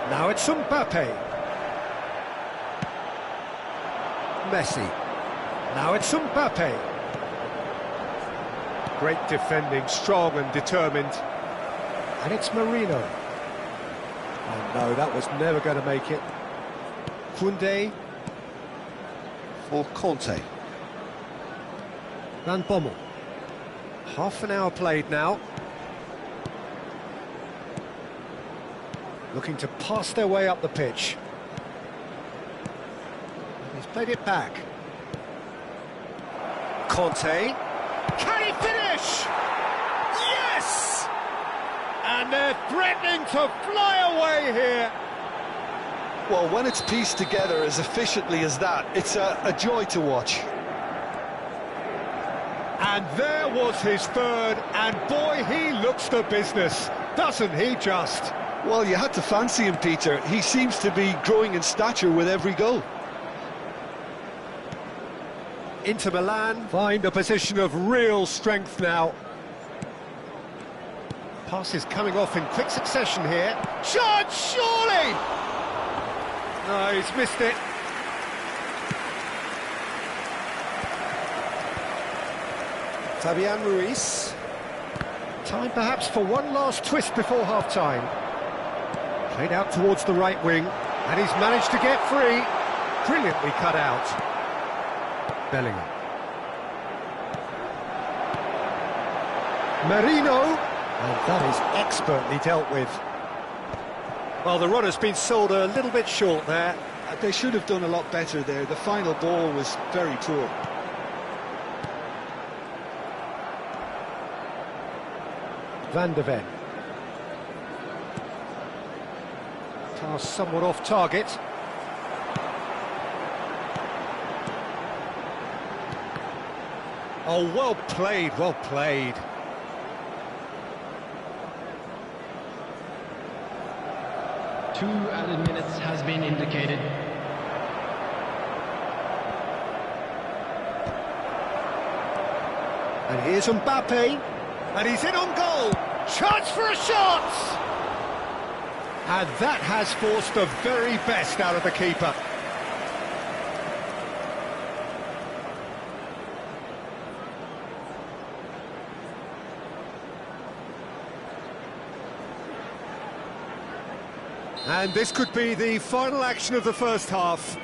Now it's Mbappe. Messi. Now it's Mbappe. Great defending, strong and determined. And it's Marino. Oh no, that was never going to make it. Koundé for Conte. Van Bommel. Half an hour played now. Looking to pass their way up the pitch. He's played it back. Conte. Can he finish? Yes! And they're threatening to fly away here. Well, when it's pieced together as efficiently as that, it's a joy to watch. And there was his third, and boy, he looks the business, doesn't he just? Well, you had to fancy him, Peter. He seems to be growing in stature with every goal. Inter Milan find a position of real strength now. Passes coming off in quick succession here. Shot, surely! No, he's missed it. Fabian Ruiz. Time perhaps for one last twist before half-time. Played out towards the right wing, and he's managed to get free. Brilliantly cut out. Bellingham. Merino, and that is expertly dealt with. Well, the runner's been sold a little bit short there. They should have done a lot better there. The final ball was very poor. Van de Ven. Pass somewhat off target. Oh, well played, well played. Two added minutes has been indicated. And here's Mbappe. And he's in on goal. Chance for a shot! And that has forced the very best out of the keeper. And this could be the final action of the first half.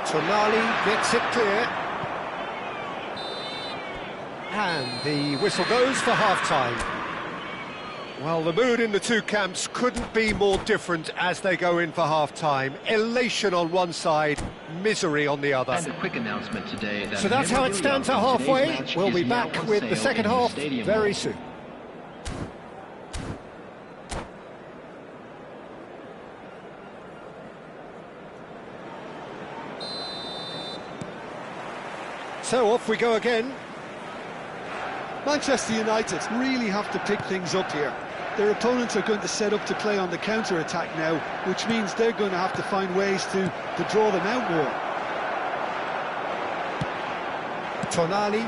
Tonali gets it clear. And the whistle goes for half-time. Well, the mood in the two camps couldn't be more different as they go in for half-time. Elation on one side, misery on the other. And a quick announcement today that so that's how it stands at halfway. We'll be back with the second half very soon. So off we go again. Manchester United really have to pick things up here. Their opponents are going to set up to play on the counter-attack now, which means they're going to have to find ways to draw them out more. Tonali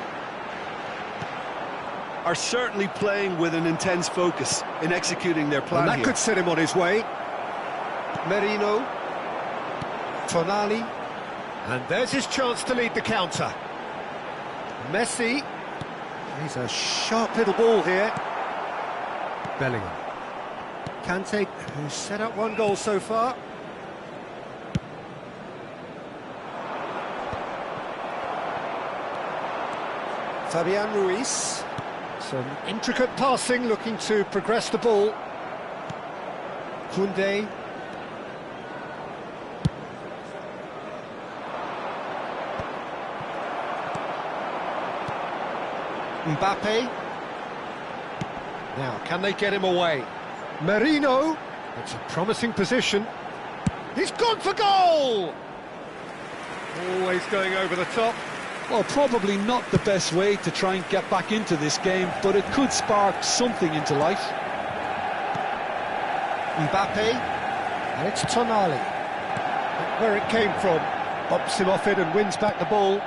are certainly playing with an intense focus in executing their plan. And that here could set him on his way. Merino. Tonali. And there's his chance to lead the counter. Messi. He's a sharp little ball here. Bellingham. Kante, who's set up one goal so far. Fabian Ruiz. Some intricate passing, looking to progress the ball. Koundé. Mbappe. Now, can they get him away? Merino. It's a promising position. He's gone for goal! Always going over the top. Well, probably not the best way to try and get back into this game, but it could spark something into life. Mbappe. And it's Tonali. Where it came from. Bumps him off it and wins back the ball.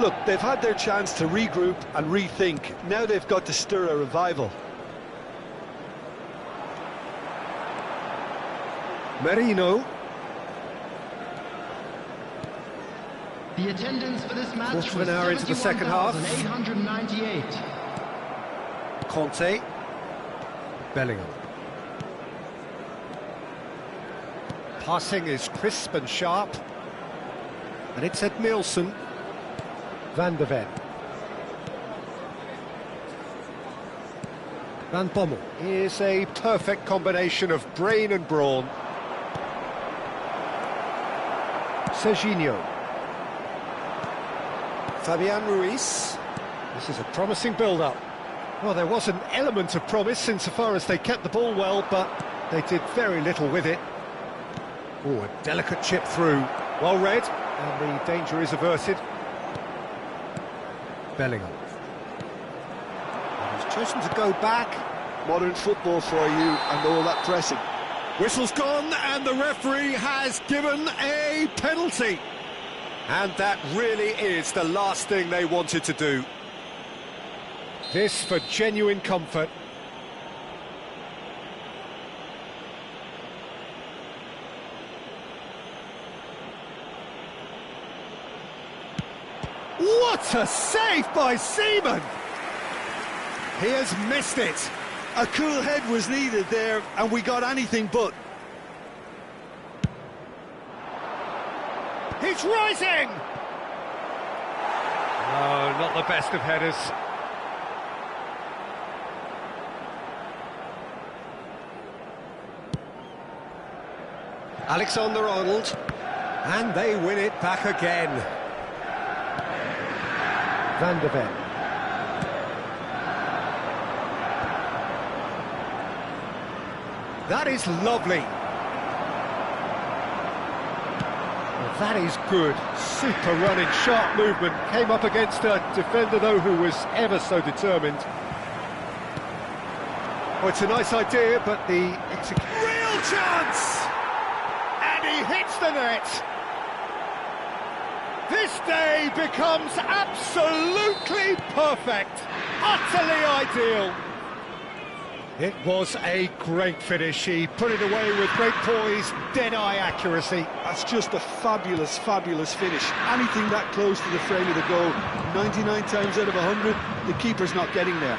Look, they've had their chance to regroup and rethink. Now they've got to stir a revival. Merino. The attendance for this match Quarter of an hour into the second half. 898. Conte. Bellingham. Passing is crisp and sharp. And it's Ed Nielsen. Van de Ven. Van Bommel is a perfect combination of brain and brawn. Serginho. Fabian Ruiz. This is a promising build-up. Well, there was an element of promise insofar as they kept the ball well, but they did very little with it. Oh, a delicate chip through. Well read, and the danger is averted. Bellingham. And he's chosen to go back. Modern football for you and all that pressing. Whistle's gone and the referee has given a penalty. And that really is the last thing they wanted to do. This for genuine comfort. What a save by Seaman! He has missed it. A cool head was needed there, and we got anything but. He's rising! No, not the best of headers. Alexander-Arnold, and they win it back again. Van de Ven. That is lovely. Well, that is good. Super running, sharp movement. Came up against a defender, though, who was ever so determined. Oh, it's a nice idea, but the execution... Real chance! And he hits the net. This day becomes absolutely perfect. Utterly ideal. It was a great finish. He put it away with great poise, dead-eye accuracy. That's just a fabulous, fabulous finish. Anything that close to the frame of the goal, 99 times out of 100, the keeper's not getting there.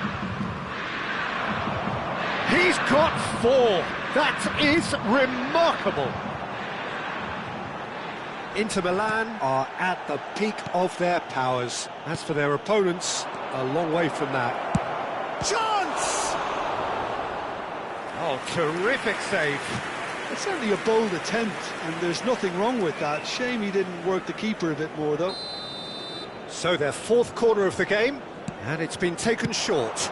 He's got 4. That is remarkable. Inter Milan are at the peak of their powers. As for their opponents, a long way from that. Chance! Oh, terrific save. It's certainly a bold attempt, and there's nothing wrong with that. Shame he didn't work the keeper a bit more, though. So their 4th corner of the game, and it's been taken short.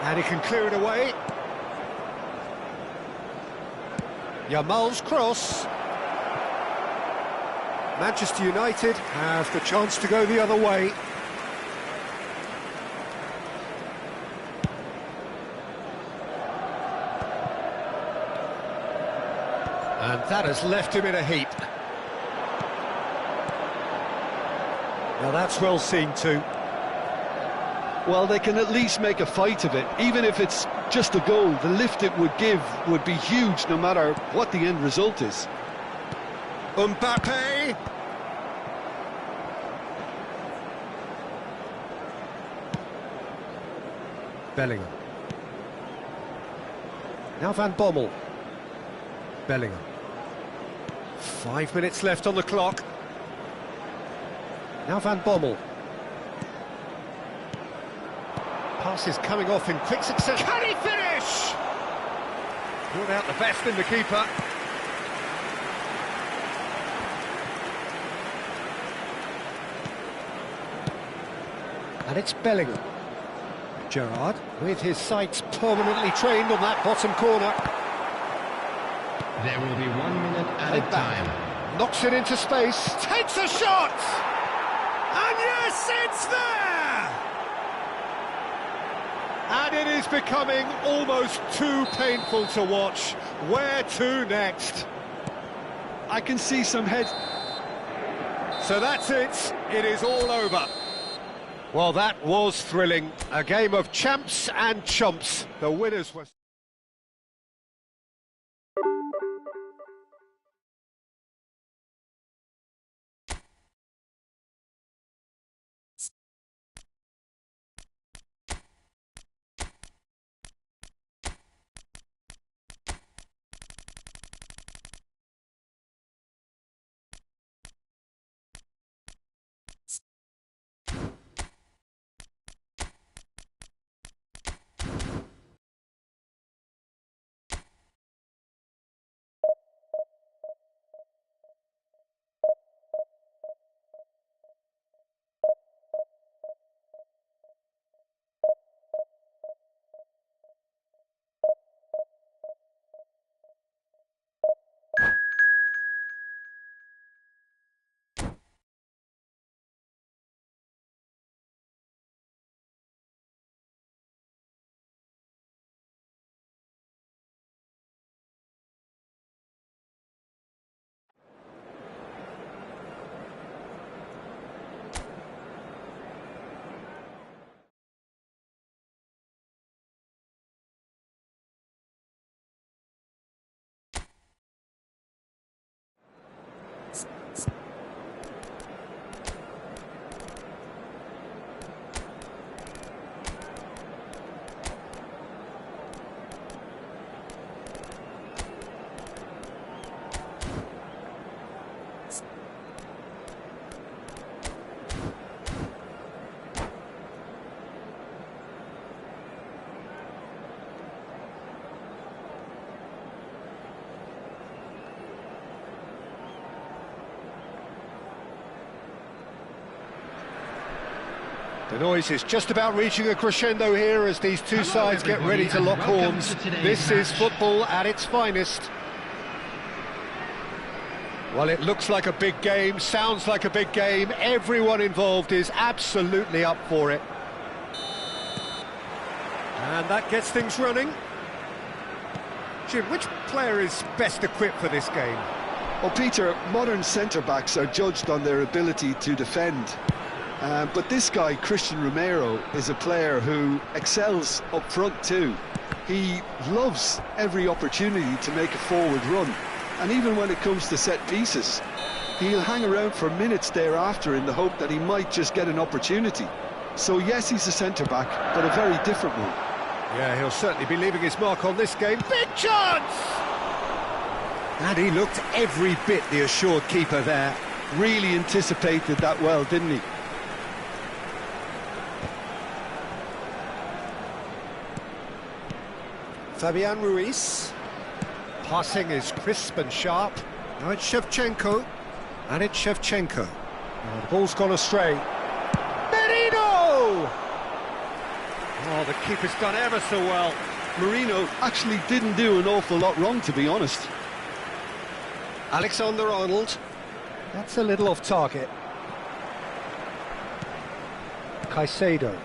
And he can clear it away. Yamal's cross. Manchester United have the chance to go the other way. And that has left him in a heap. Now that's well seen too. Well, they can at least make a fight of it. Even if it's just a goal, the lift it would give would be huge no matter what the end result is. Mbappe! Bellingham. Now Van Bommel. Bellingham. 5 minutes left on the clock. Now Van Bommel. Pass is coming off in quick succession. Can he finish? Brought out the best in the keeper. And it's Bellingham. Gerrard, with his sights permanently trained on that bottom corner. There will be 1 minute added time. Knocks it into space. Takes a shot! And yes, it's there! And it is becoming almost too painful to watch. Where to next? I can see some heads. So that's it. It is all over. Well, that was thrilling. A game of champs and chumps. The winners were... The noise is just about reaching a crescendo here as these two sides get ready to lock horns. This is football at its finest. Well, it looks like a big game, sounds like a big game. Everyone involved is absolutely up for it. And that gets things running. Jim, which player is best equipped for this game? Well, Peter, modern centre-backs are judged on their ability to defend. But this guy, Christian Romero, is a player who excels up front too. He loves every opportunity to make a forward run. And even when it comes to set pieces, he'll hang around for minutes thereafter in the hope that he might just get an opportunity. So yes, he's a centre-back, but a very different one. Yeah, he'll certainly be leaving his mark on this game. Big chance! And he looked every bit the assured keeper there. Really anticipated that well, didn't he? Fabian Ruiz. Passing is crisp and sharp. Now it's Shevchenko. And it's Shevchenko. Oh, the ball's gone astray. Merino! Oh, the keeper's done ever so well. Marino actually didn't do an awful lot wrong, to be honest. Alexander-Arnold. That's a little off target. Caicedo.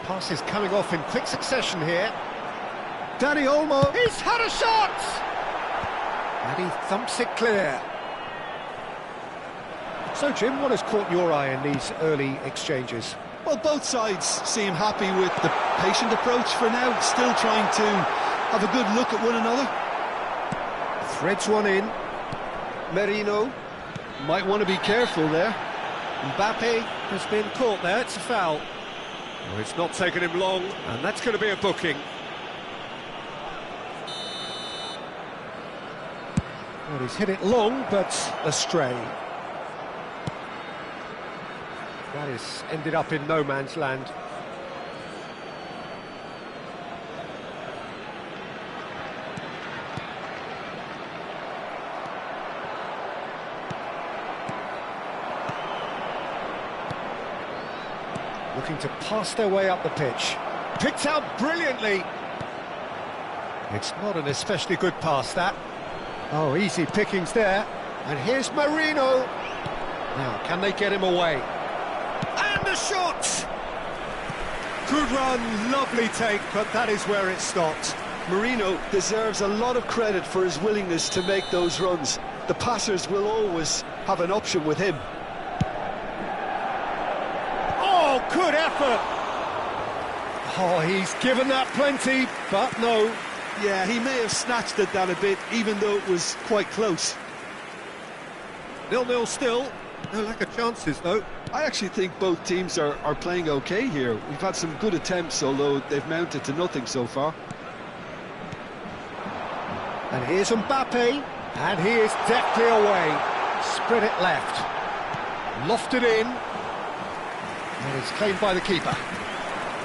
Pass is coming off in quick succession here. Dani Olmo. He's had a shot! And he thumps it clear. So, Jim, what has caught your eye in these early exchanges? Well, both sides seem happy with the patient approach for now, still trying to have a good look at one another. Threads one in. Merino. Might want to be careful there. Mbappe has been caught there, it's a foul. Oh, it's not taken him long, and that's going to be a booking. Well, he's hit it long, but astray. That has ended up in no man's land. Looking to pass their way up the pitch. Picked out brilliantly. It's not an especially good pass, that. Oh, easy pickings there. And here's Marino. Now, can they get him away? And the shot! Good run, lovely take, but that is where it stopped. Marino deserves a lot of credit for his willingness to make those runs. The passers will always have an option with him. Oh, good effort! Oh, he's given that plenty, but no. Yeah, he may have snatched at that a bit, even though it was quite close. 0-0 still. No lack of chances, though. I actually think both teams are playing okay here. We've had some good attempts, although they've mounted to nothing so far. And here's Mbappe, and he is deftly away. Spread it left. Lofted in. And it's claimed by the keeper.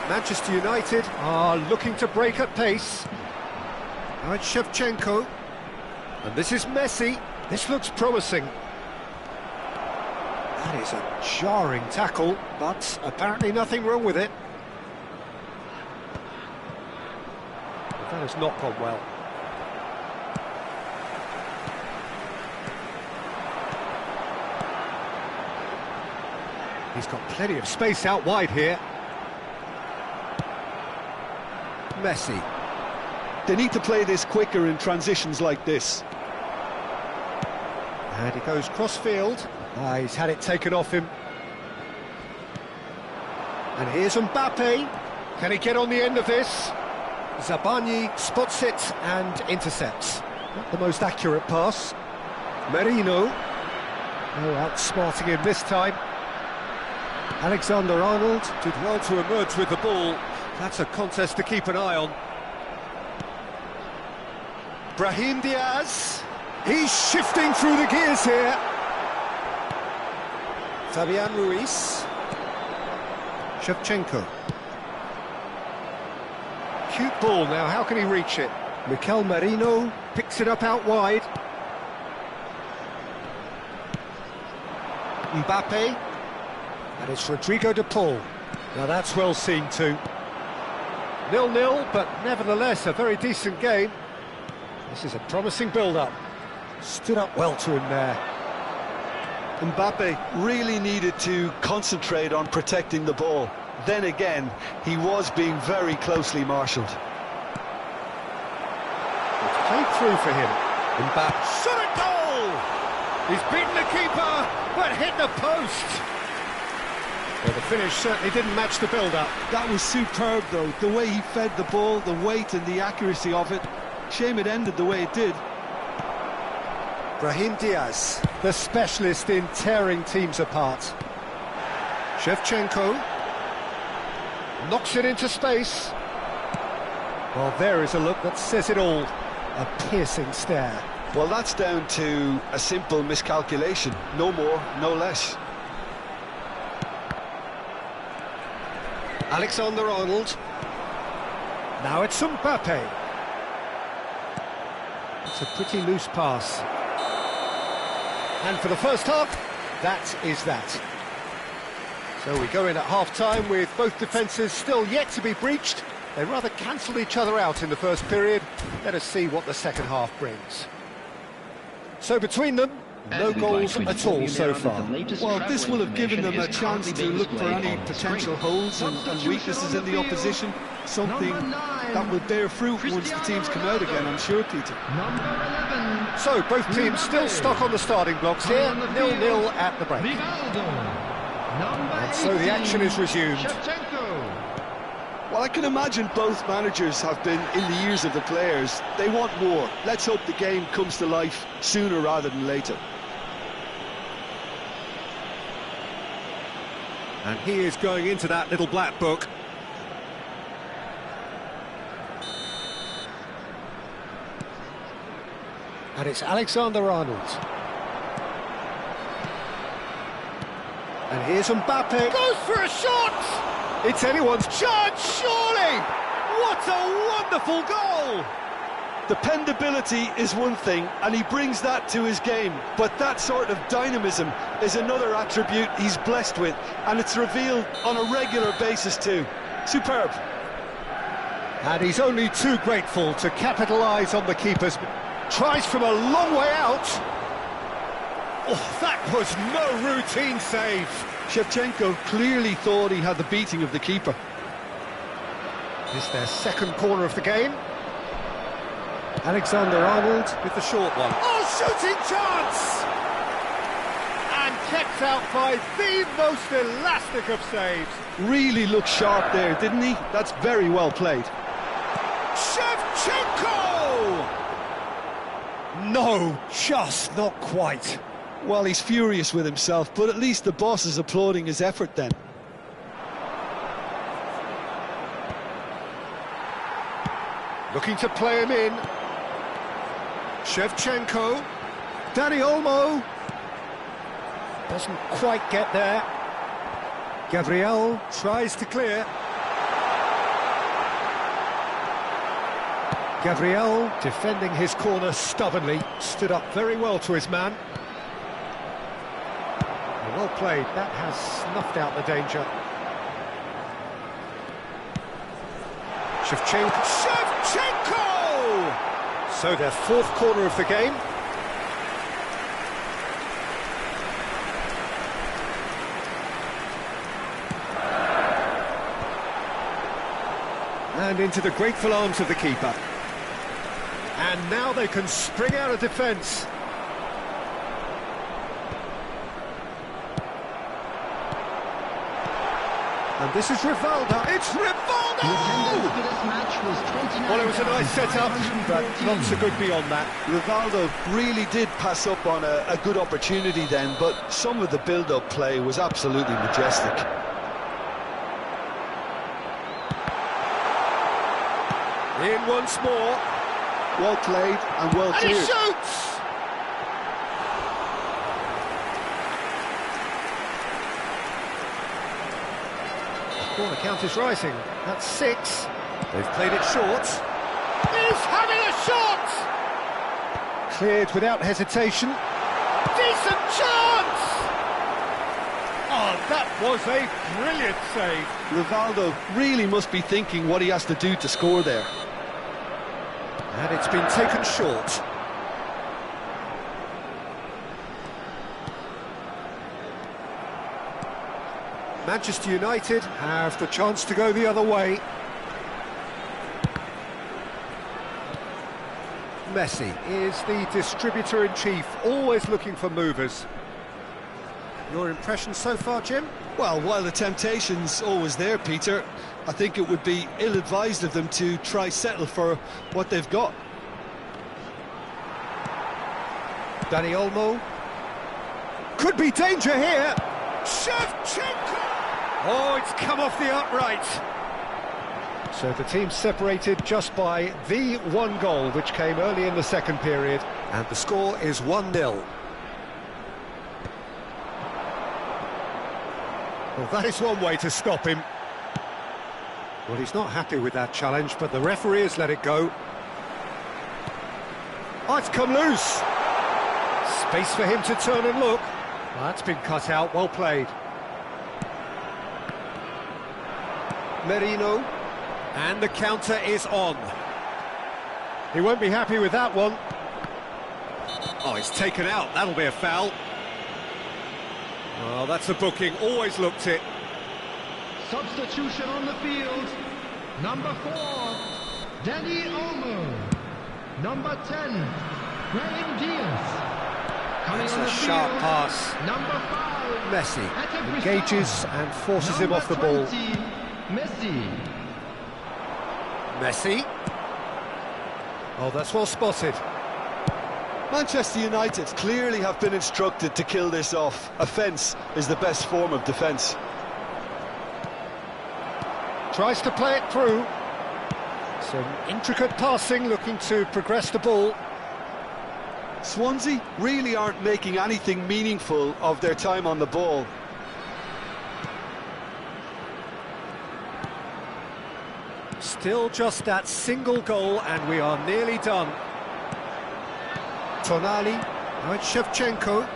Manchester United are looking to break at pace. Now it's Shevchenko. And this is Messi. This looks promising. That is a jarring tackle, but apparently nothing wrong with it. But that has not gone well. He's got plenty of space out wide here. Messi. They need to play this quicker in transitions like this. And he goes cross-field. He's had it taken off him. And here's Mbappe. Can he get on the end of this? Zabani spots it and intercepts. Not the most accurate pass. Merino. No outsmarting him this time. Alexander-Arnold did well to emerge with the ball. That's a contest to keep an eye on. Brahim Diaz. He's shifting through the gears here. Fabian Ruiz. Shevchenko. Cute ball now, how can he reach it? Mikel Merino picks it up out wide. Mbappe. And it's Rodrigo de Paul. Now that's well seen too. 0-0, but nevertheless a very decent game. This is a promising build-up. Stood up well to him there. Mbappe really needed to concentrate on protecting the ball. Then again, he was being very closely marshalled. It's played through for him. Mbappe shot a goal! He's beaten the keeper, but hit the post. Well, the finish certainly didn't match the build-up. That was superb, though. The way he fed the ball, the weight and the accuracy of it. Shame it ended the way it did. Brahim Diaz, the specialist in tearing teams apart. Shevchenko knocks it into space. Well, there is a look that says it all. A piercing stare. Well, that's down to a simple miscalculation. No more, no less. Alexander-Arnold. Now it's Mbappe. It's a pretty loose pass. And for the first half, that is that. So we go in at half-time with both defences still yet to be breached. They rather cancelled each other out in the first period. Let us see what the second half brings. So between them, no goals at all so far. Well, this will have given them a chance to look for any potential holes and weaknesses in the opposition. Something that will bear fruit once the teams come out again, I'm sure, Peter. So both teams still stuck on the starting blocks here, 0-0 at the break. And so the action is resumed. Well, I can imagine both managers have been in the ears of the players. They want more. Let's hope the game comes to life sooner rather than later. And he is going into that little black book. And it's Alexander-Arnold. And here's Mbappe. Goes for a shot! It's anyone's chance, surely! What a wonderful goal! Dependability is one thing, and he brings that to his game. But that sort of dynamism is another attribute he's blessed with, and it's revealed on a regular basis too. Superb. And he's only too grateful to capitalise on the keeper's... Tries from a long way out. Oh, that was no routine save. Shevchenko clearly thought he had the beating of the keeper. Is their second corner of the game. Alexander-Arnold with the short one. Oh, shooting chance! And kept out by the most elastic of saves. Really looked sharp there, didn't he? That's very well played. Shevchenko! No, just not quite. Well, he's furious with himself, but at least the boss is applauding his effort then. Looking to play him in. Shevchenko. Dani Olmo. Doesn't quite get there. Gabriel tries to clear. Gabriel defending his corner stubbornly. Stood up very well to his man. Well played, that has snuffed out the danger. Shevchenko! So their fourth corner of the game. And into the grateful arms of the keeper. And now they can spring out of defence. And this is Rivaldo. It's Rivaldo! Well, it was a nice set-up, but not so good beyond that. Rivaldo really did pass up on a good opportunity then, but some of the build-up play was absolutely majestic. In once more. Well played and well cleared. And he shoots! Corner count is rising. That's 6. They've played it short. He's having a shot! Cleared without hesitation. Decent chance! Oh, That was a brilliant save. Rivaldo really must be thinking what he has to do to score there. And it's been taken short. Manchester United have the chance to go the other way. Messi is the distributor-in-chief, always looking for movers. Your impression so far, Jim? Well, while the temptation's always there, Peter, I think it would be ill-advised of them to try settle for what they've got. Dani Olmo. Could be danger here. Shevchenko! Oh, it's come off the upright. So the team separated just by the one goal, which came early in the second period, and the score is 1-0. Well, that is one way to stop him. Well, he's not happy with that challenge, but the referee has let it go. Oh, it's come loose. Space for him to turn and look. Well, that's been cut out, well played. Merino. And the counter is on. He won't be happy with that one. Oh, it's taken out. That'll be a foul. Oh, that's a booking. Always looked it. Substitution on the field. Number 4, Dani Olmo. Number 10, Brahim Diaz. Coming That's on a the sharp field, pass. Number 5, Messi engages and forces him off the ball. 20, Messi. Messi. Oh, that's well spotted. Manchester United clearly have been instructed to kill this off. Offence is the best form of defence. Tries to play it through. Some intricate passing, looking to progress the ball. Swansea really aren't making anything meaningful of their time on the ball. Still just that single goal, and we are nearly done. Tonali, now it's Shevchenko.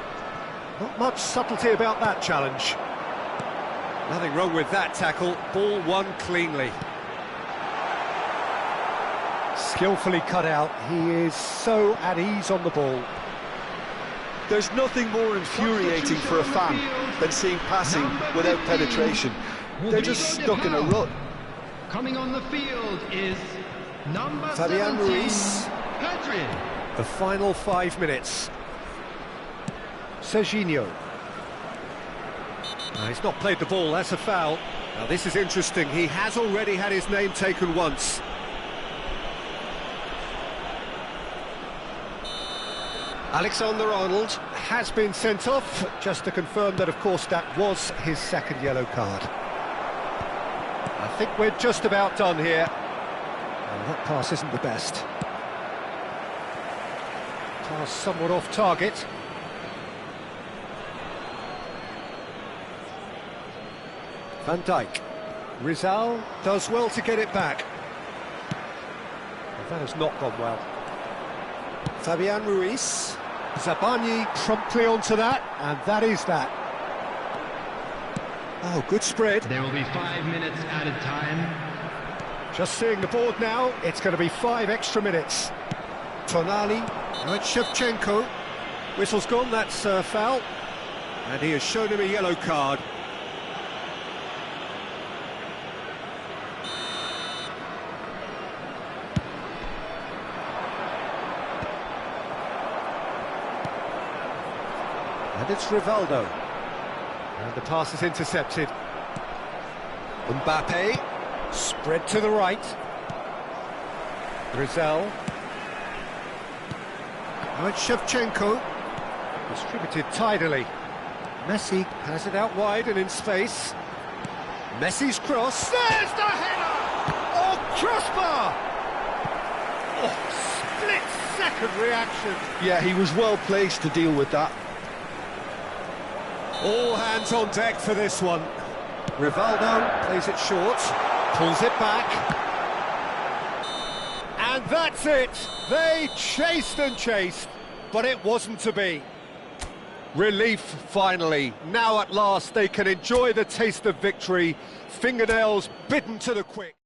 Not much subtlety about that challenge. Nothing wrong with that tackle, ball won cleanly. Skillfully cut out, he is so at ease on the ball. There's nothing more infuriating for a fan than seeing passing without penetration. They're just stuck in a rut. Coming on the field is number Fabian 17, Ruiz. Pedri. The final 5 minutes. Serginho. He's not played the ball, that's a foul. Now this is interesting, he has already had his name taken once. Alexander-Arnold has been sent off, just to confirm that, of course, that was his second yellow card. I think we're just about done here. Well, that pass isn't the best. Pass somewhat off target. Van Dijk. Rizal does well to get it back. Well, that has not gone well. Fabian Ruiz. Zabani promptly onto that, and that is that. Oh, good spread. There will be 5 minutes added time. Just seeing the board now, it's going to be 5 extra minutes. Tonali, now it's Shevchenko. Whistle's gone, that's a foul. And he has shown him a yellow card. And it's Rivaldo. And the pass is intercepted. Mbappe, spread to the right. Rizal. Now it's Shevchenko. Distributed tidily. Messi has it out wide and in space. Messi's cross. There's the header! Oh, crossbar! Oh, split-second reaction. Yeah, he was well placed to deal with that. All hands on deck for this one. Rivaldo plays it short, pulls it back. And that's it. They chased and chased, but it wasn't to be. Relief, finally. Now at last they can enjoy the taste of victory. Fingernails bitten to the quick.